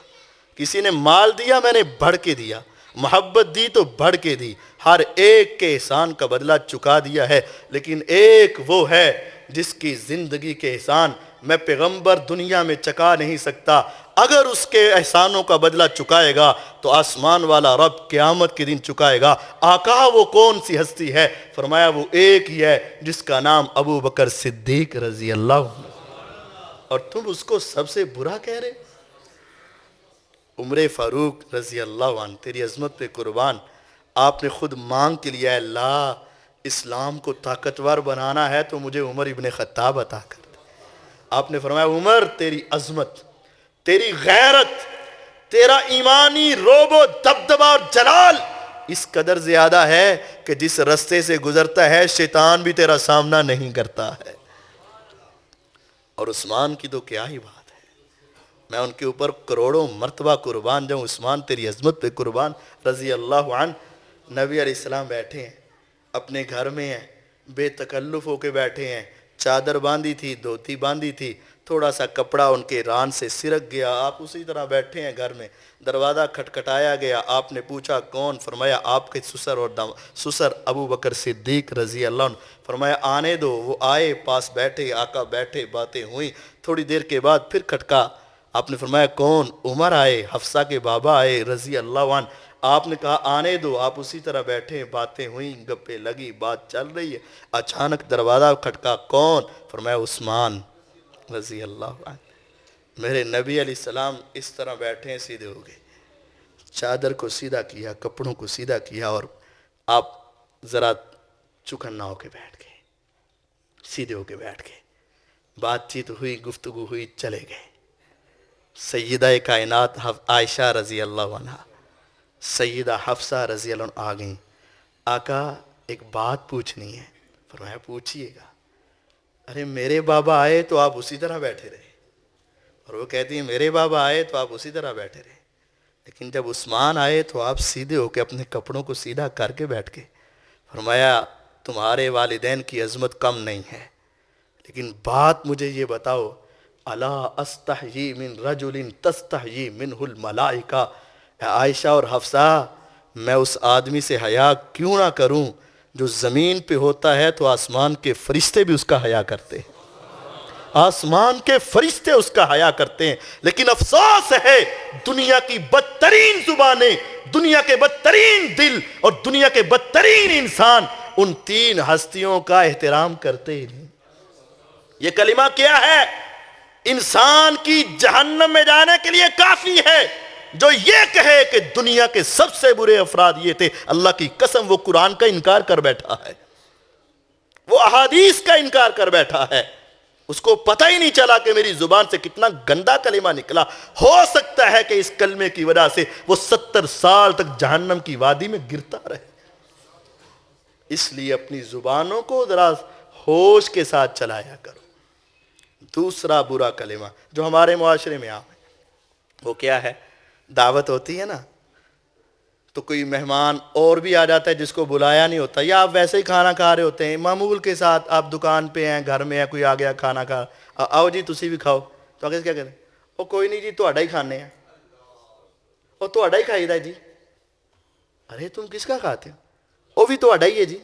کسی نے مال دیا میں نے بڑھ کے دیا، محبت دی تو بڑھ کے دی، ہر ایک کے احسان کا بدلہ چکا دیا ہے۔ لیکن ایک وہ ہے جس کی زندگی کے احسان میں پیغمبر دنیا میں چکا نہیں سکتا، اگر اس کے احسانوں کا بدلہ چکائے گا تو آسمان والا رب قیامت کے دن چکائے گا۔ آقا وہ کون سی ہستی ہے؟ فرمایا وہ ایک ہی ہے جس کا نام ابو بکر صدیق رضی اللہ عنہ، اور تم اس کو سب سے برا کہہ رہے؟ عمر فاروق رضی اللہ عنہ، تیری عظمت پہ قربان، آپ نے خود مانگ کے لیا، اللہ اسلام کو طاقتور بنانا ہے تو مجھے عمر ابن خطاب عطا کر دے۔ آپ نے فرمایا عمر تیری عظمت، تیری غیرت، تیرا ایمانی روب و دبدبہ اور جلال اس قدر زیادہ ہے کہ جس رستے سے گزرتا ہے شیطان بھی تیرا سامنا نہیں کرتا ہے۔ اور عثمان کی تو کیا ہی بات ہے، میں ان کے اوپر کروڑوں مرتبہ قربان جاؤں۔ عثمان تیری عظمت پہ قربان رضی اللہ عنہ۔ نبی علیہ السلام بیٹھے ہیں اپنے گھر میں ہیں، بے تکلف ہو کے بیٹھے ہیں، چادر باندھی تھی، دھوتی باندھی تھی، تھوڑا سا کپڑا ان کے ران سے سرک گیا، آپ اسی طرح بیٹھے ہیں گھر میں، دروازہ کھٹکھٹایا گیا، آپ نے پوچھا کون؟ فرمایا آپ کے سسر اور سسر ابو بکر صدیق رضی اللہ عنہ۔ فرمایا آنے دو، وہ آئے، پاس بیٹھے، آقا بیٹھے، باتیں ہوئیں، تھوڑی دیر کے بعد پھر کھٹکا، آپ نے فرمایا کون؟ عمر آئے، حفصہ کے بابا آئے رضی اللہ عنہ۔ آپ نے کہا آنے دو، آپ اسی طرح بیٹھے، باتیں ہوئیں، گپیں لگی، بات چل رہی ہے، اچانک دروازہ کھٹکا، کون؟ فرمایا عثمان رضی اللہ عنہ۔ میرے نبی علیہ السلام اس طرح بیٹھے ہیں، سیدھے ہو گئے، چادر کو سیدھا کیا، کپڑوں کو سیدھا کیا، اور آپ ذرا چکنا ہو کے بیٹھ گئے، سیدھے ہو کے بیٹھ گئے، بات چیت ہوئی، گفتگو ہوئی، چلے گئے۔ سیدہ کائنات عائشہ رضی اللہ عنہ، سیدہ حفصہ رضی اللہ عنہ آ گئیں، آقا ایک بات پوچھنی ہے۔ فرمایا پوچھئے گا۔ ارے میرے بابا آئے تو آپ اسی طرح بیٹھے رہے، اور وہ کہتی ہیں میرے بابا آئے تو آپ اسی طرح بیٹھے رہے، لیکن جب عثمان آئے تو آپ سیدھے ہو کے اپنے کپڑوں کو سیدھا کر کے بیٹھ گئے۔ فرمایا تمہارے والدین کی عظمت کم نہیں ہے، لیکن بات مجھے یہ بتاؤ، الا استحیی من رجل تستحیی منہ الملائکہ، عائشہ اور حفصہ میں اس آدمی سے حیا کیوں نہ کروں جو زمین پہ ہوتا ہے تو آسمان کے فرشتے بھی اس کا حیا کرتے ہیں، آسمان کے فرشتے اس کا حیا کرتے ہیں، لیکن افسوس ہے دنیا کی بدترین زبانیں، دنیا کے بدترین دل اور دنیا کے بدترین انسان ان تین ہستیوں کا احترام کرتے ہی نہیں۔ یہ کلمہ کیا ہے؟ انسان کی جہنم میں جانے کے لیے کافی ہے جو یہ کہے کہ دنیا کے سب سے برے افراد یہ تھے۔ اللہ کی قسم وہ قرآن کا انکار کر بیٹھا ہے، وہ احادیث کا انکار کر بیٹھا ہے، اس کو پتہ ہی نہیں چلا کہ میری زبان سے کتنا گندا کلمہ نکلا۔ ہو سکتا ہے کہ اس کلمے کی وجہ سے وہ 70 سال تک جہنم کی وادی میں گرتا رہے۔ اس لیے اپنی زبانوں کو ذرا ہوش کے ساتھ چلایا کرو۔ دوسرا برا کلمہ جو ہمارے معاشرے میں عام ہے وہ کیا ہے؟ دعوت ہوتی ہے نا تو کوئی مہمان اور بھی آ جاتا ہے جس کو بلایا نہیں ہوتا، یا آپ ویسے ہی کھانا کھا رہے ہوتے ہیں معمول کے ساتھ، آپ دکان پہ ہیں، گھر میں ہیں، کوئی آ گیا کھانا کھا، آؤ جی تسی بھی کھاؤ، تو آگے کیا کہتے ہیں؟ وہ کوئی نہیں جی تہاڈا ہی کھانے ہیں، وہ تہاڈا ہی کھائی دا جی۔ ارے تم کس کا کھاتے ہو؟ وہ بھی تہاڈا ہی ہے جی۔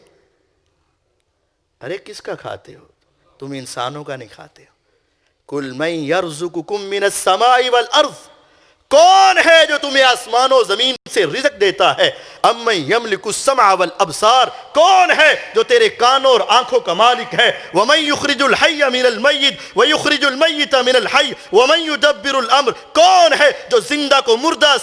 ارے کس کا کھاتے ہو؟ تم انسانوں کا نہیں کھاتے ہو۔ قُلْ مَنْ يَرْزُقُكُم مِّنَ السَّمَاءِ وَالْأَرْضِ، کون ہے جو تمہیں آسمان و زمین سے رزق دیتا ہے؟ اَمَّن يَمْلِكُ السَّمْعَ وَالْأَبْصَارَ، کون ہے جو تیرے کانوں اور آنکھوں کا مالک ہے؟ وَمَن يُخْرِجُ الْحَيَّ مِنَ الْمَيِّتِ وَيُخْرِجُ الْمَيِّتَ مِنَ الْحَيِّ وَمَن يُدَبِّرُ الْأَمْرَ، کون ہے جو زندہ کو مردہ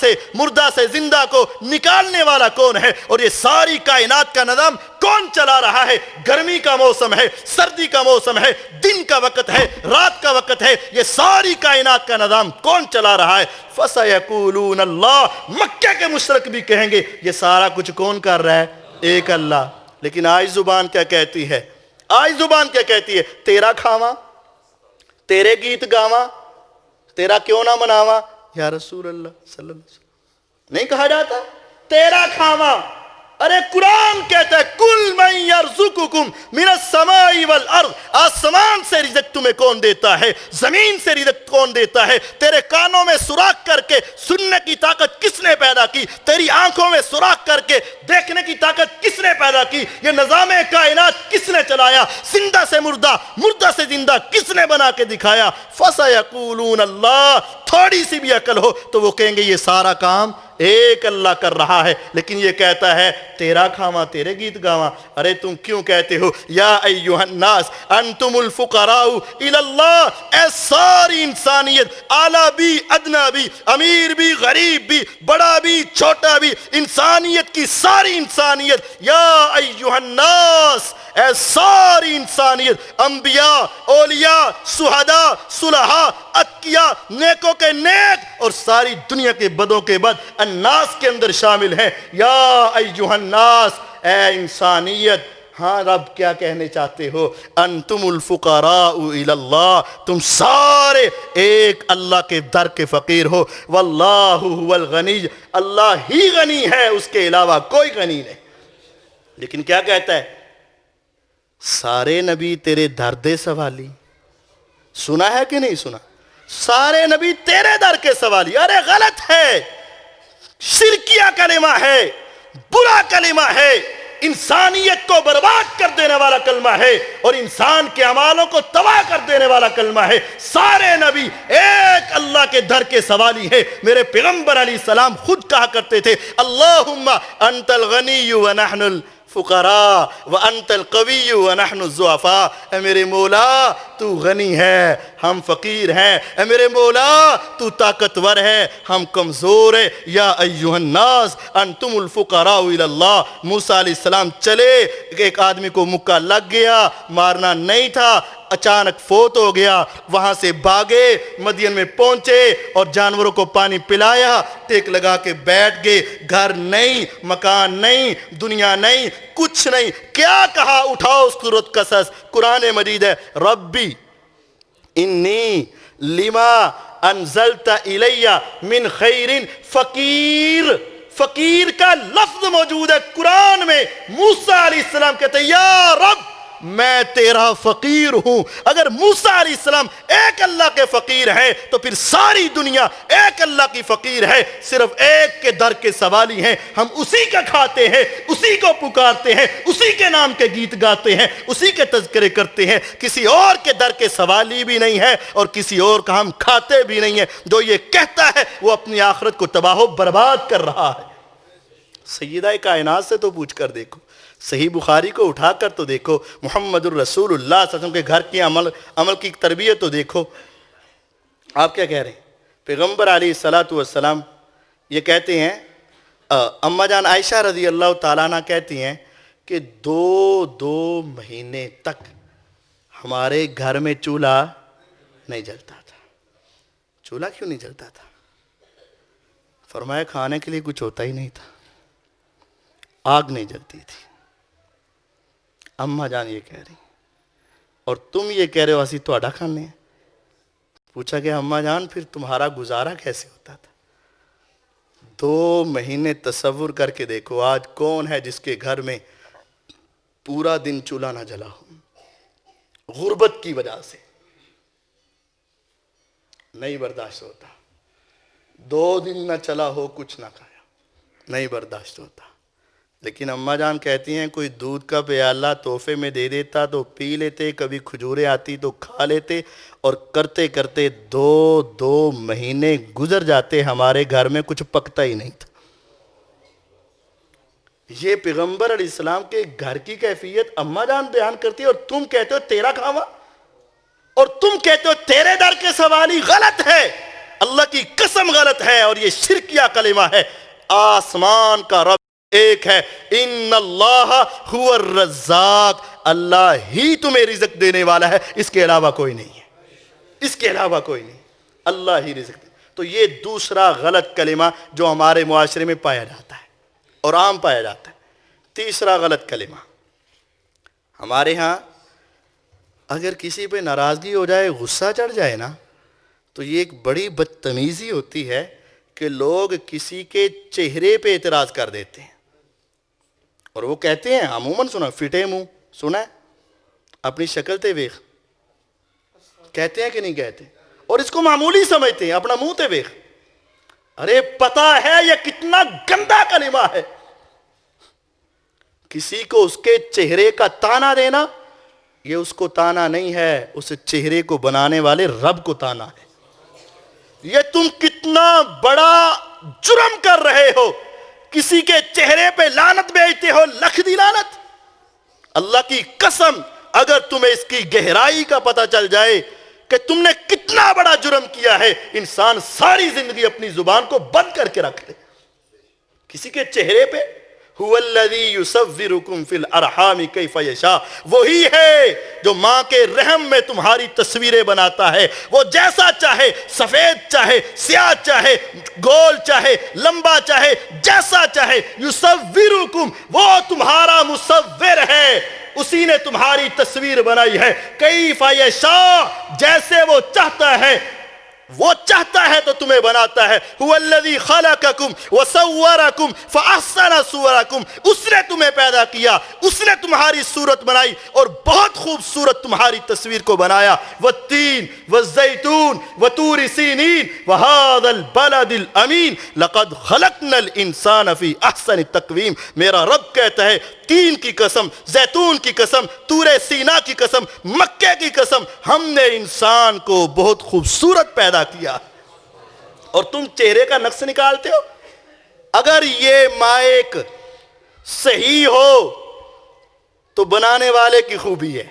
سے زندہ کو نکالنے والا کون ہے؟ اور یہ ساری کائنات کا نظام کون چلا رہا ہے؟ گرمی کا موسم ہے، سردی کا موسم ہے، دن کا وقت ہے، رات کا وقت ہے، یہ ساری کائنات کا نظام کون چلا رہا ہے؟ فَسَيَقُولُونَ اللَّهُ، مکہ کے مشرک بھی کہیں گے یہ سارا کچھ کون کر رہا ہے؟ ایک اللہ۔ لیکن آج زبان کیا کہتی ہے؟ آج زبان کیا کہتی ہے؟ تیرا کھاواں، تیرے گیت گاواں، تیرا کیوں نہ مناواں یا رسول اللہ صلی اللہ علیہ وسلم؟ نہیں کہا جاتا تیرا کھاواں؟ ارے قرآن کہتا ہے کل من یرزقکم من السماء والارض، آسمان سے رزق تمہیں کون دیتا ہے؟ زمین سے رزق کون دیتا ہے؟ تیرے کانوں میں سوراخ کر کے سننے کی طاقت کس نے پیدا کی؟ تیری آنکھوں میں سوراخ کر کے دیکھنے کی طاقت کس نے پیدا کی؟ یہ نظام کائنات کس نے چلا لایا؟ زندہ سے مردہ، مردہ سے زندہ کس نے بنا کے دکھایا؟ فَسَيَقُولُونَ اللَّهُ، تھوڑی سی بھی عقل ہو تو وہ کہیں گے یہ سارا کام ایک اللہ کر رہا ہے، لیکن یہ کہتا ہے تیرا کھاواں تیرے گیت گاواں۔ ارے تم کیوں کہتے ہو یا ایھا الناس انتم الفقراء الی اللہ؟ اے ساری انسانیت، اعلیٰ بھی ادنا بھی، امیر بھی غریب بھی، بڑا بھی چھوٹا بھی، انسانیت کی ساری انسانیت، یا ایھا الناس، اے ساری انسانیت، انبیاء، اولیاء، شہداء، صلحاء، اتقیاء، نیکوں کے نیک اور ساری دنیا کے بدوں کے بد، الناس کے اندر شامل ہیں۔ یا ایھا الناس، اے انسانیت۔ ہاں رب کیا کہنے چاہتے ہو؟ انتم الفقراء الی اللہ، تم سارے ایک اللہ کے در کے فقیر ہو۔ واللہ هو الغنی، اللہ ہی غنی ہے، اس کے علاوہ کوئی غنی نہیں۔ لیکن کیا کہتا ہے؟ سارے نبی تیرے درد سوالی، سنا ہے کہ نہیں سنا؟ سارے نبی تیرے در کے سوالی۔ ارے غلط ہے، شرکیہ کلمہ ہے، برا کلمہ ہے، انسانیت کو برباد کر دینے والا کلمہ ہے اور انسان کے اعمالوں کو تباہ کر دینے والا کلمہ ہے۔ سارے نبی ایک اللہ کے در کے سوالی ہیں۔ میرے پیغمبر علیہ السلام خود کہا کرتے تھے اللہم انت الغنی ونحن الفقراء وانت القوی ونحن الضعفاء۔ اے میرے مولا تو غنی ہے، ہم فقیر ہیں۔ اے میرے مولا تو طاقتور ہے، ہم کمزور ہیں۔ یا ایھا الناس انتم الفقراء الی اللہ۔ موسیٰ علیہ السلام چلے، ایک آدمی کو مکہ لگ گیا، مارنا نہیں تھا، اچانک فوت ہو گیا، وہاں سے بھاگے، مدین میں پہنچے اور جانوروں کو پانی پلایا، ٹیک لگا کے بیٹھ گئے، گھر نہیں، مکان نہیں، دنیا نہیں، کچھ نہیں۔ کیا کہا؟ اٹھاؤ سورۃ قصص، قرآن مجید ہے، ربی انی لما انزلت الی من خیر فقیر۔ فقیر کا لفظ موجود ہے قرآن میں۔ موسیٰ علیہ السلام کہتے ہیں یا رب میں تیرا فقیر ہوں۔ اگر موسیٰ علیہ السلام ایک اللہ کے فقیر ہیں تو پھر ساری دنیا ایک اللہ کی فقیر ہے، صرف ایک کے در کے سوالی ہیں۔ ہم اسی کا کھاتے ہیں، اسی کو پکارتے ہیں، اسی کے نام کے گیت گاتے ہیں، اسی کے تذکرے کرتے ہیں، کسی اور کے در کے سوالی بھی نہیں ہے اور کسی اور کا ہم کھاتے بھی نہیں ہیں۔ جو یہ کہتا ہے وہ اپنی آخرت کو تباہ و برباد کر رہا ہے۔ سیدہ کائنات سے تو پوچھ کر دیکھو، صحیح بخاری کو اٹھا کر تو دیکھو، محمد الرسول اللہ صلی اللہ علیہ وسلم کے گھر کی عمل کی تربیت تو دیکھو۔ آپ کیا کہہ رہے ہیں؟ پیغمبر علیہ السلام یہ کہتے ہیں، اماں جان عائشہ رضی اللہ تعالیٰ عنہ کہتی ہیں کہ دو مہینے تک ہمارے گھر میں چولہا نہیں جلتا تھا۔ چولہا کیوں نہیں جلتا تھا؟ فرمایا کھانے کے لیے کچھ ہوتا ہی نہیں تھا، آگ نہیں جلتی تھی۔ اماں جان یہ کہہ رہی، اور تم یہ کہہ رہے ہو اسی تہاڈا کھانے ہیں۔ پوچھا کہ اماں جان پھر تمہارا گزارا کیسے ہوتا تھا؟ 2 مہینے تصور کر کے دیکھو، آج کون ہے جس کے گھر میں پورا دن چولہا نہ جلا ہو؟ غربت کی وجہ سے نہیں برداشت ہوتا۔ 2 دن نہ چلا ہو، کچھ نہ کھایا، نہیں برداشت ہوتا۔ لیکن اماں جان کہتی ہیں کوئی دودھ کا پیالہ تحفے میں دے دیتا تو پی لیتے، کبھی کھجوریں آتی تو کھا لیتے، اور کرتے کرتے 2 مہینے گزر جاتے، ہمارے گھر میں کچھ پکتا ہی نہیں تھا۔ یہ پیغمبر علیہ السلام کے گھر کی کیفیت اماں جان بیان کرتی ہے، اور تم کہتے ہو تیرا کھاوا، اور تم کہتے ہو تیرے در کے سوالی۔ غلط ہے، اللہ کی قسم غلط ہے، اور یہ شرکیہ کلمہ ہے۔ آسمان کا رب ایک ہے، ان اللہ هو الرزاق، اللہ ہی تمہیں رزق دینے والا ہے، اس کے علاوہ کوئی نہیں ہے، اس کے علاوہ کوئی نہیں، اللہ ہی رزق دے۔ تو یہ دوسرا غلط کلمہ جو ہمارے معاشرے میں پایا جاتا ہے اور عام پایا جاتا ہے۔ تیسرا غلط کلمہ، ہمارے ہاں اگر کسی پہ ناراضگی ہو جائے، غصہ چڑھ جائے نا، تو یہ ایک بڑی بدتمیزی ہوتی ہے کہ لوگ کسی کے چہرے پہ اعتراض کر دیتے ہیں، اور وہ کہتے ہیں عموماً سنا فٹے منہ، سنا ہے اپنی شکل تے ویخ، کہتے ہیں کہ نہیں کہتے؟ اور اس کو معمولی سمجھتے ہیں، اپنا منہ تے ویخ۔ ارے پتہ ہے یہ کتنا گندا کلمہ ہے۔ کسی کو اس کے چہرے کا تانا دینا یہ اس کو تانا نہیں ہے، اس چہرے کو بنانے والے رب کو تانا ہے۔ یہ تم کتنا بڑا جرم کر رہے ہو، کسی کے چہرے پہ لعنت بھیجتے ہو، لکھ دی لعنت۔ اللہ کی قسم اگر تمہیں اس کی گہرائی کا پتہ چل جائے کہ تم نے کتنا بڑا جرم کیا ہے، انسان ساری زندگی اپنی زبان کو بند کر کے رکھ دے۔ کسی کے چہرے پہ هو الذی یصورکم فی الارحام کیف یشاء، وہی ہے جو ماں کے رحم میں تمہاری تصویریں بناتا ہے، وہ جیسا چاہے، سفید چاہے، سیاہ چاہے، گول چاہے، لمبا چاہے، جیسا چاہے، یصورکم، وہ تمہارا مصور ہے، اسی نے تمہاری تصویر بنائی ہے، کیف یشاء، جیسے وہ چاہتا ہے، وہ چاہتا ہے تو تمہیں بناتا ہے۔ هو الذی خلقکم وصورکم فاحسن صورکم، اس نے تمہیں پیدا کیا، اس نے تمہاری صورت بنائی اور بہت خوبصورت تمہاری تصویر کو بنایا۔ والتین والزیتون وطور سینین وہذا البلد الامین لقد خلقنا الانسان فی احسن تقویم۔ میرا رب کہتا ہے تین کی قسم، زیتون کی قسم، طور سینا کی قسم، مکے کی قسم، ہم نے انسان کو بہت خوبصورت پیدا کیا، اور تم چہرے کا نقص نکالتے ہو۔ اگر یہ مائک صحیح ہو تو بنانے والے کی خوبی ہے،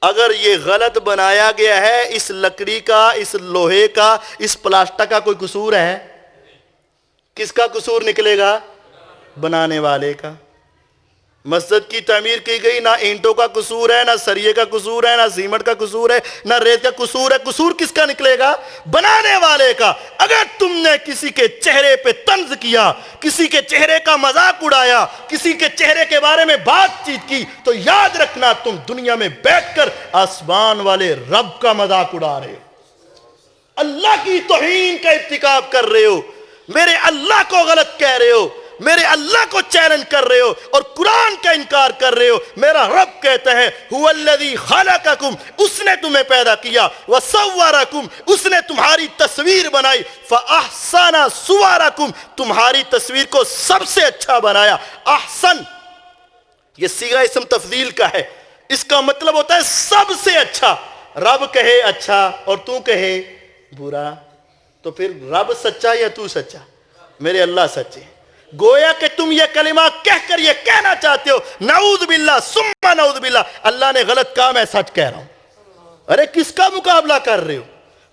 اگر یہ غلط بنایا گیا ہے، اس لکڑی کا، اس لوہے کا، اس پلاسٹک کا کوئی قصور ہے؟ کس کا قصور نکلے گا؟ بنانے والے کا۔ مسجد کی تعمیر کی گئی، نہ اینٹوں کا قصور ہے، نہ سریے کا قصور ہے، نہ سیمنٹ کا قصور ہے، نہ ریت کا قصور ہے، قصور کس کا نکلے گا؟ بنانے والے کا۔ اگر تم نے کسی کے چہرے پہ طنز کیا، کسی کے چہرے کا مذاق اڑایا، کسی کے چہرے کے بارے میں بات چیت کی، تو یاد رکھنا تم دنیا میں بیٹھ کر آسمان والے رب کا مذاق اڑا رہے ہو، اللہ کی توہین کا ارتکاب کر رہے ہو، میرے اللہ کو غلط کہہ رہے ہو، میرے اللہ کو چیلنج کر رہے ہو اور قرآن کا انکار کر رہے ہو۔ میرا رب کہتا ہے هو الذی خلقکم، اس نے تمہیں پیدا کیا، وصورکم، اس نے تمہاری تصویر بنائی، فاحسن صورکم، تمہاری تصویر کو سب سے اچھا بنایا۔ احسن یہ صیغہ اسم تفضیل کا ہے، اس کا مطلب ہوتا ہے سب سے اچھا۔ رب کہے اچھا اور تو کہے برا، تو پھر رب سچا یا تو سچا؟ میرے اللہ سچے۔ گویا کہ تم یہ کلمہ کہہ کر یہ کہنا چاہتے ہو نعوذ باللہ ثم نعوذ باللہ اللہ نے غلط کہا، میں سچ کہہ رہا ہوں۔ ارے کس کا مقابلہ کر رہے ہو؟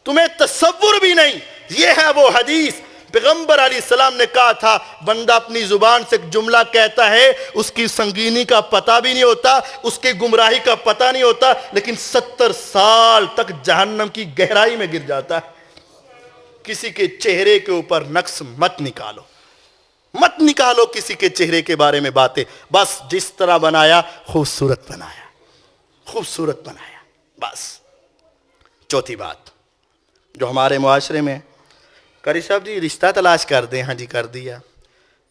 تمہیں تصور بھی نہیں۔ یہ ہے وہ حدیث، پیغمبر علیہ السلام نے کہا تھا بندہ اپنی زبان سے ایک جملہ کہتا ہے، اس کی سنگینی کا پتہ بھی نہیں ہوتا، اس کی گمراہی کا پتہ نہیں ہوتا، لیکن 70 سال تک جہنم کی گہرائی میں گر جاتا ہے۔ کسی کے چہرے کے اوپر نقص مت نکالو، مت نکالو کسی کے چہرے کے بارے میں باتیں، بس جس طرح بنایا خوبصورت بنایا، خوبصورت بنایا، بس۔ چوتھی بات جو ہمارے معاشرے میں، قاری صاحب جی رشتہ تلاش کر دیں، ہاں جی کر دیا،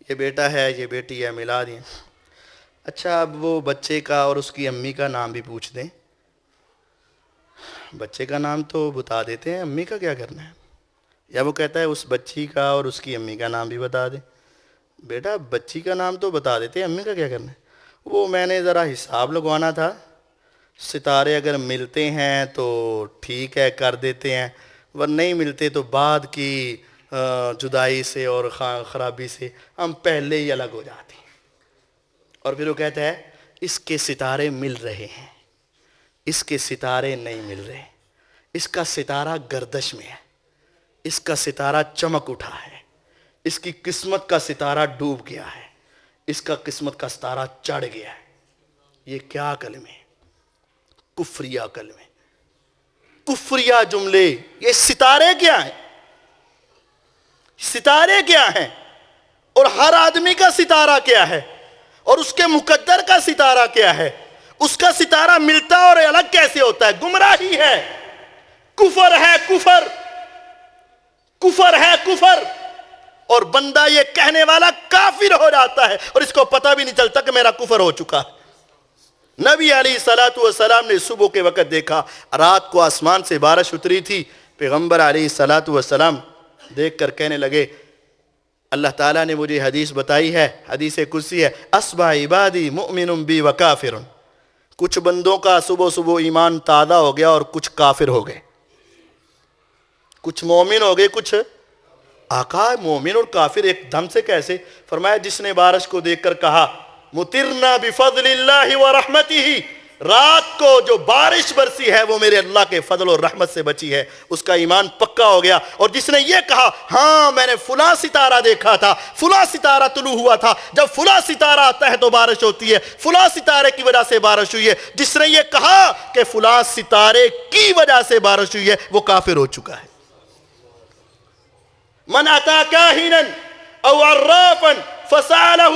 یہ بیٹا ہے یہ بیٹی ہے ملا دیں، اچھا اب وہ بچے کا اور اس کی امی کا نام بھی پوچھ دیں۔ بچے کا نام تو بتا دیتے ہیں، امی کا کیا کرنا ہے؟ یا وہ کہتا ہے اس بچی کا اور اس کی امی کا نام بھی بتا دیں۔ بیٹا بچی کا نام تو بتا دیتے ہیں، امی کا کیا کرنا ہے؟ وہ میں نے ذرا حساب لگوانا تھا، ستارے اگر ملتے ہیں تو ٹھیک ہے کر دیتے ہیں، ور نہیں ملتے تو بعد کی جدائی سے اور خرابی سے ہم پہلے ہی الگ ہو جاتے ہیں۔ اور پھر وہ کہتا ہے اس کے ستارے مل رہے ہیں، اس کے ستارے نہیں مل رہے، اس کا ستارہ گردش میں ہے، اس کا ستارہ چمک اٹھا ہے، اس کی قسمت کا ستارہ ڈوب گیا ہے، اس کا قسمت کا ستارہ چڑھ گیا ہے۔ یہ کیا کلمے، کفریہ کلمے، کفریہ جملے، یہ ستارے کیا ہیں؟ ستارے کیا ہیں؟ اور ہر آدمی کا ستارہ کیا ہے؟ اور اس کے مقدر کا ستارہ کیا ہے؟ اس کا ستارہ ملتا اور الگ کیسے ہوتا ہے؟ گمراہی ہے، کفر ہے، کفر، کفر ہے، کفر۔ اور بندہ یہ کہنے والا کافر ہو جاتا ہے اور اس کو پتہ بھی نہیں چلتا کہ میرا کفر ہو چکا ہے۔ نبی علیہ السلام نے صبح کے وقت دیکھا، رات کو آسمان سے بارش اتری تھی، پیغمبر علیہ السلام دیکھ کر کہنے لگے اللہ تعالیٰ نے مجھے حدیث بتائی ہے، حدیث قدسی ہے، اصبح عبادی مؤمن بی وکافر، کچھ بندوں کا صبح صبح ایمان تازہ ہو گیا اور کچھ کافر ہو گئے، کچھ مومن ہو گئے کچھ آقا مومن اور کافر ایک دم سے کیسے؟ فرمایا جس نے بارش کو دیکھ کر کہا مطرنا بفضل اللہ ورحمتہ، رات کو جو بارش برسی ہے وہ میرے اللہ کے فضل اور رحمت سے بچی ہے، اس کا ایمان پکا ہو گیا۔ اور جس نے یہ کہا ہاں میں نے فلاں ستارہ دیکھا تھا، فلاں ستارہ طلوع ہوا تھا، جب فلاں ستارہ آتا ہے تو بارش ہوتی ہے، فلاں ستارے کی وجہ سے بارش ہوئی ہے، جس نے یہ کہا کہ فلاں ستارے کی وجہ سے بارش ہوئی ہے، وہ کافر ہو چکا ہے۔ من اتا کاہنا او عرافا فسألہ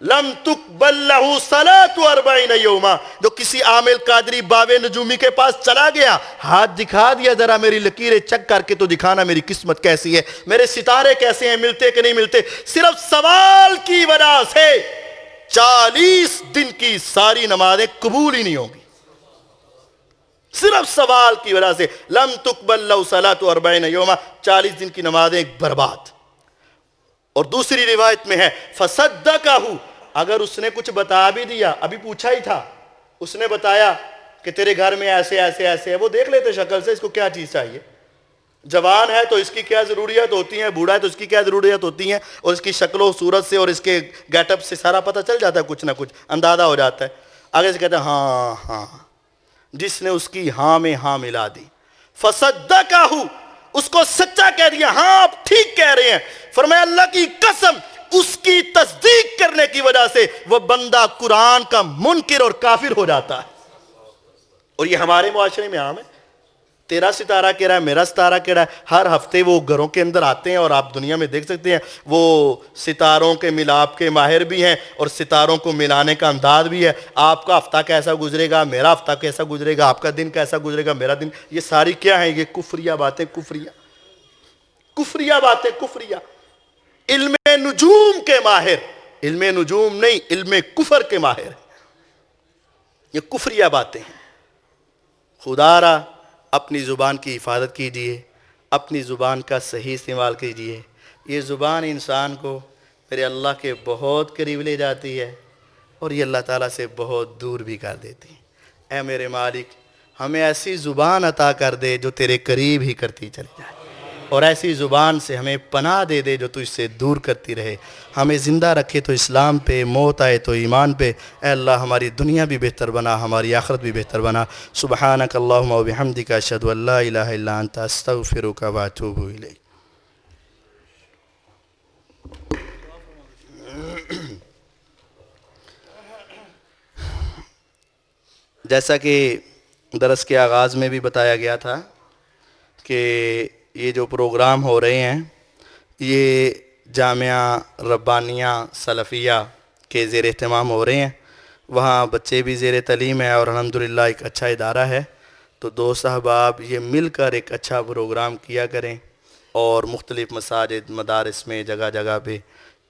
لم تقبل له صلاة 40 یوما، جو کسی عامل قادری باوے نجومی کے پاس چلا گیا، ہاتھ دکھا دیا ذرا میری لکیریں چک کر کے تو دکھانا میری قسمت کیسی ہے، میرے ستارے کیسے ہیں، ملتے کہ نہیں ملتے، صرف سوال کی وجہ سے 40 دن کی ساری نمازیں قبول ہی نہیں ہوں گی، صرف سوال کی وجہ سے۔ لم تقبل له صلاة 40 یوما، 40 دن کی نمازیں برباد۔ اور دوسری روایت میں ہے فصدقہ، اگر اس نے کچھ بتا بھی دیا، ابھی پوچھا ہی تھا، اس نے بتایا کہ تیرے گھر میں ایسے ایسے ایسے ہے، وہ دیکھ لیتے شکل سے اس کو کیا چیز چاہیے، جوان ہے تو اس کی کیا ضروریات ہوتی ہیں، بوڑھا ہے تو اس کی کیا ضروریات ہوتی ہیں، اور اس کی شکل و صورت سے اور اس کے گیٹ اپ سے سارا پتہ چل جاتا ہے، کچھ نہ کچھ اندازہ ہو جاتا ہے۔ آگے سے کہتا ہے ہاں ہاں، جس نے اس کی ہاں میں ہاں ملا دی، فصدقہ، اس کو سچا کہہ دیا، ہاں آپ ٹھیک کہہ رہے ہیں۔ فرمایا اللہ کی قسم، اس کی تصدیق کرنے کی وجہ سے وہ بندہ قرآن کا منکر اور کافر ہو جاتا ہے۔ اور یہ ہمارے معاشرے میں عام ہے، تیرا ستارہ کہہ رہا ہے، میرا ستارہ کہہ رہا ہے، ہر ہفتے وہ گھروں کے اندر آتے ہیں، اور آپ دنیا میں دیکھ سکتے ہیں وہ ستاروں کے ملاپ کے ماہر بھی ہیں اور ستاروں کو ملانے کا انداز بھی ہے۔ آپ کا ہفتہ کیسا گزرے گا، میرا ہفتہ کیسا گزرے گا، آپ کا دن کیسا گزرے گا، میرا دن، یہ ساری کیا ہیں، یہ کفریہ باتیں، کفریہ باتیں، کفریہ۔ علم نجوم کے ماہر، علم نجوم نہیں، علم کفر کے ماہر، یہ کفریہ باتیں ہیں۔ خدا را اپنی زبان کی حفاظت کیجئے، اپنی زبان کا صحیح استعمال کیجئے۔ یہ زبان انسان کو میرے اللہ کے بہت قریب لے جاتی ہے اور یہ اللہ تعالیٰ سے بہت دور بھی کر دیتی ہے۔ اے میرے مالک، ہمیں ایسی زبان عطا کر دے جو تیرے قریب ہی کرتی چلی جائے، اور ایسی زبان سے ہمیں پناہ دے دے جو تجھ سے دور کرتی رہے۔ ہمیں زندہ رکھے تو اسلام پہ، موت آئے تو ایمان پہ۔ اے اللہ ہماری دنیا بھی بہتر بنا، ہماری آخرت بھی بہتر بنا۔ سبحانک اللہم و بحمدک، اشہد ان لا الہ الا انت، استغفرک و اتوب الیک۔ جیسا کہ درس کے آغاز میں بھی بتایا گیا تھا کہ یہ جو پروگرام ہو رہے ہیں یہ جامعہ ربانیہ سلفیہ کے زیر اہتمام ہو رہے ہیں، وہاں بچے بھی زیر تعلیم ہیں اور الحمدللہ ایک اچھا ادارہ ہے۔ تو دوست احباب یہ مل کر ایک اچھا پروگرام کیا کریں، اور مختلف مساجد مدارس میں جگہ جگہ پہ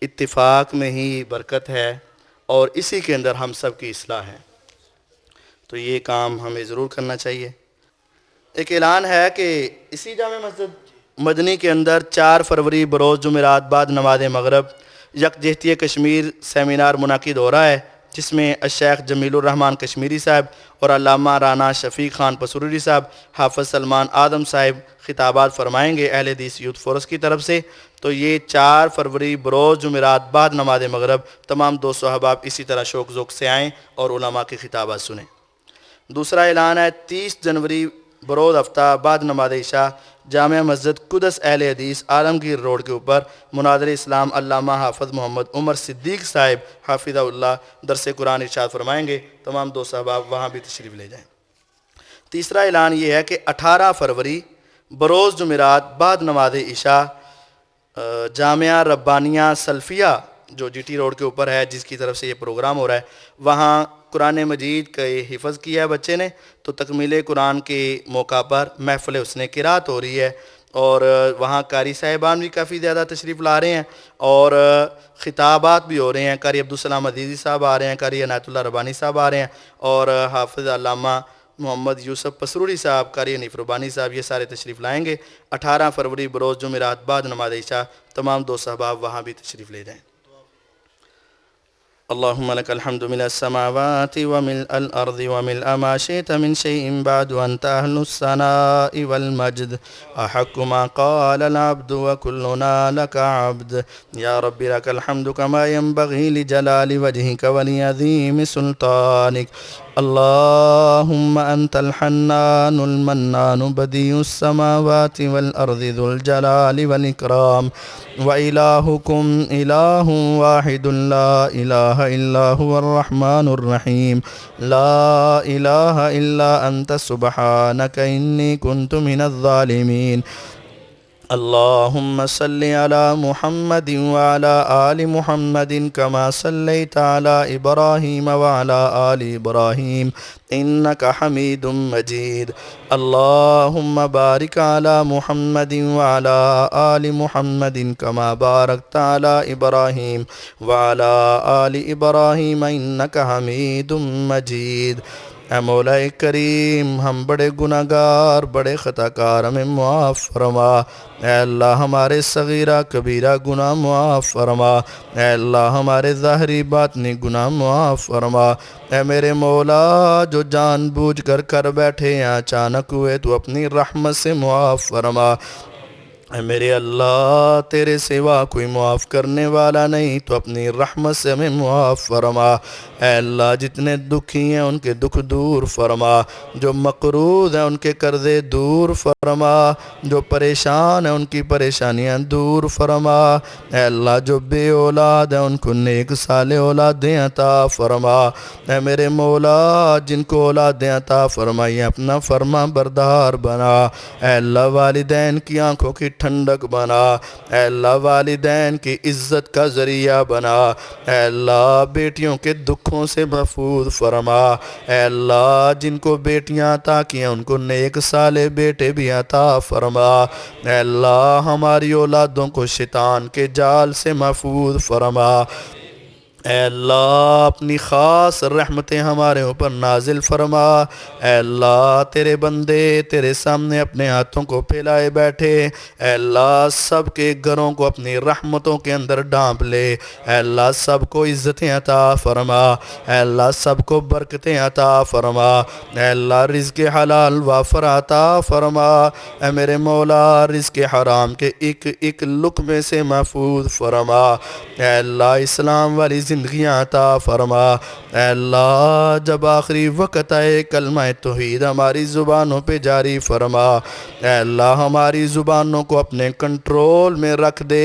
اتفاق میں ہی برکت ہے، اور اسی کے اندر ہم سب کی اصلاح ہے، تو یہ کام ہمیں ضرور کرنا چاہیے۔ ایک اعلان ہے کہ اسی جامع مسجد مدنی کے اندر 4 فروری بروز جمعرات بعد نماز مغرب یکجہتی کشمیر سیمینار منعقد ہو رہا ہے، جس میں الشیخ جمیل الرحمن کشمیری صاحب اور علامہ رانا شفیق خان پسروری صاحب، حافظ سلمان آدم صاحب خطابات فرمائیں گے اہل حدیث یوتھ فورس کی طرف سے۔ تو یہ 4 فروری بروز جمعرات بعد نماز مغرب تمام دوست احباب اسی طرح شوق ذوق سے آئیں اور علماء کے خطابات سنیں۔ دوسرا اعلان ہے 30 جنوری بروز ہفتہ بعد نماز عشاء جامع مسجد قدس اہل حدیث عالمگیر روڈ کے اوپر مناظر اسلام علامہ حافظ محمد عمر صدیق صاحب حافظہ اللہ درس قرآن ارشاد فرمائیں گے، تمام دوست احباب وہاں بھی تشریف لے جائیں۔ تیسرا اعلان یہ ہے کہ 18 فروری بروز جمعرات بعد نماز عشاء جامعہ ربانیہ سلفیہ جو جی ٹی روڈ کے اوپر ہے، جس کی طرف سے یہ پروگرام ہو رہا ہے، وہاں قرآن مجید کا حفظ کیا ہے بچے نے، تو تکمیل قرآن کے موقع پر محفل حسن قرات ہو رہی ہے، اور وہاں قاری صاحبان بھی کافی زیادہ تشریف لا رہے ہیں، اور خطابات بھی ہو رہے ہیں۔ قاری عبدالسلام عزیزی صاحب آ رہے ہیں، قاری عنایت اللہ ربانی صاحب آ رہے ہیں، اور حافظ علامہ محمد یوسف پسروری صاحب، قاری حنیف ربانی صاحب، یہ سارے تشریف لائیں گے 18 فروری بروز جمعرات بعد نماز عشاء۔ تمام دوست احباب وہاں بھی تشریف لے جائیں۔ اللهم لك الحمد ملء السماوات وملء الأرض وملء ما شئت من شيء بعد أنت أهل الثناء والمجد أحق ما قال العبد وكلنا لك عبد يا رب لك الحمد كما ينبغي لجلال وجهك ولعظيم سلطانك اللهم أنت الحنان المنان بديع السماوات والأرض ذو الجلال والإكرام وإلهكم إله واحد لا إله إلا هو الرحمن الرحيم لا إله إلا أنت سبحانك إني كنت من الظالمين اللهم صل على محمد وعلى آل محمد كما صليت على إبراهيم وعلى آل إبراهيم إنك حميد مجيد اللهم بارك على محمد وعلى آل محمد كما باركت على إبراهيم وعلى آل إبراهيم إنك حميد مجيد اے مولا کریم ہم بڑے گناہ گار بڑے خطا کار ہمیں معاف فرما اے اللہ ہمارے صغیرہ کبیرہ گناہ معاف فرما اے اللہ ہمارے ظاہری باطنی گناہ معاف فرما اے میرے مولا جو جان بوجھ کر بیٹھے ہیں اچانک ہوئے تو اپنی رحمت سے معاف فرما اے میرے اللہ تیرے سوا کوئی معاف کرنے والا نہیں تو اپنی رحمت سے ہمیں معاف فرما اے اللہ جتنے دکھی ہیں ان کے دکھ دور فرما جو مقروض ہیں ان کے قرضے دور فرما جو پریشان ہیں ان کی پریشانیاں دور فرما اے اللہ جو بے اولاد ہیں ان کو نیک صالح اولادیں عطا فرما اے میرے مولا جن کو اولادیں عطا فرمائی اپنا فرما بردار بنا اے اللہ والدین کی آنکھوں کی ٹھنڈک بنا اے اللہ والدین کی عزت کا ذریعہ بنا اے اللہ بیٹیوں کے دکھوں سے محفوظ فرما اے اللہ جن کو بیٹیاں عطا کی ہیں ان کو نیک صالح بیٹے بھی عطا فرما اے اللہ ہماری اولادوں کو شیطان کے جال سے محفوظ فرما اے اللہ اپنی خاص رحمتیں ہمارے اوپر نازل فرما اے اللہ تیرے بندے تیرے سامنے اپنے ہاتھوں کو پھیلائے بیٹھے اے اللہ سب کے گھروں کو اپنی رحمتوں کے اندر ڈانپ لے اے اللہ سب کو عزتیں عطا فرما اے اللہ سب کو برکتیں عطا فرما اے اللہ رزق حلال وافر عطا فرما اے میرے مولا رزق حرام کے ایک لقمے سے محفوظ فرما اے اللہ اسلام والی زندگیاں عطا فرما اے اللہ جب آخری وقت آئے کلمہ توحید ہماری زبانوں پہ جاری فرما اے اللہ ہماری زبانوں کو اپنے کنٹرول میں رکھ دے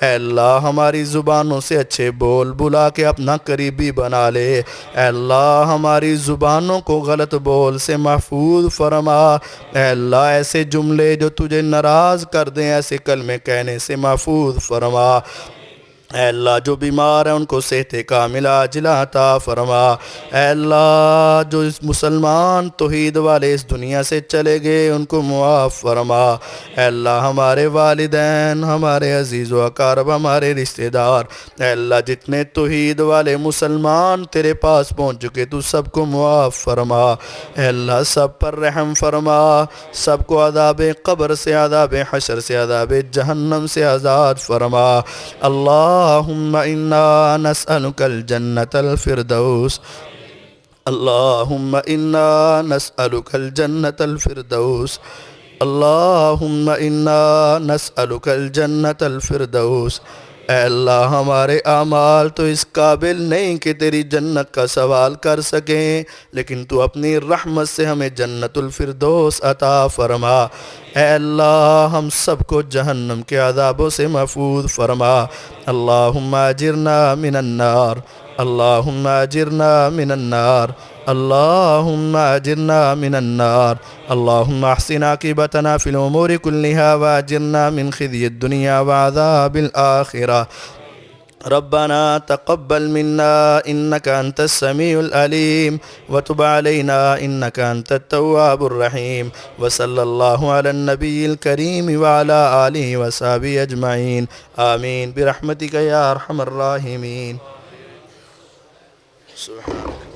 اے اللہ ہماری زبانوں سے اچھے بول بلا کے اپنا قریبی بنا لے اے اللہ ہماری زبانوں کو غلط بول سے محفوظ فرما اے اللہ ایسے جملے جو تجھے ناراض کر دیں ایسے کلمے کہنے سے محفوظ فرما اے اللہ جو بیمار ہیں ان کو صحت کاملہ عاجلہ عطا فرما اے اللہ جو اس مسلمان توحید والے اس دنیا سے چلے گئے ان کو معاف فرما اے اللہ ہمارے والدین ہمارے عزیز و اقارب ہمارے رشتہ دار اے اللہ جتنے توحید والے مسلمان تیرے پاس پہنچ چکے تو سب کو معاف فرما اے اللہ سب پر رحم فرما سب کو عذاب قبر سے عذاب حشر سے عذاب جہنم سے آزاد فرما اللهم إنا نسألك الجنة الفردوس اللهم إنا نسألك الجنة الفردوس اللهم إنا نسألك الجنة الفردوس اے اللہ ہمارے اعمال تو اس قابل نہیں کہ تیری جنت کا سوال کر سکیں لیکن تو اپنی رحمت سے ہمیں جنت الفردوس عطا فرما اے اللہ ہم سب کو جہنم کے عذابوں سے محفوظ فرما اللہم اجرنا من النار اللہم اجرنا من النار اللہم اجرنا من النار اللہم احسن عاقبتنا فی الامور کلها واجرنا من خزي الدنیا وعذاب الآخرہ ربنا تقبل منا إنك أنت السميع العليم وتب علينا إنك أنت التواب الرحيم وصلى الله على النبي الكريم وعلى آله وصحبه أجمعين آمين برحمتك يا أرحم الراحمين سبحانك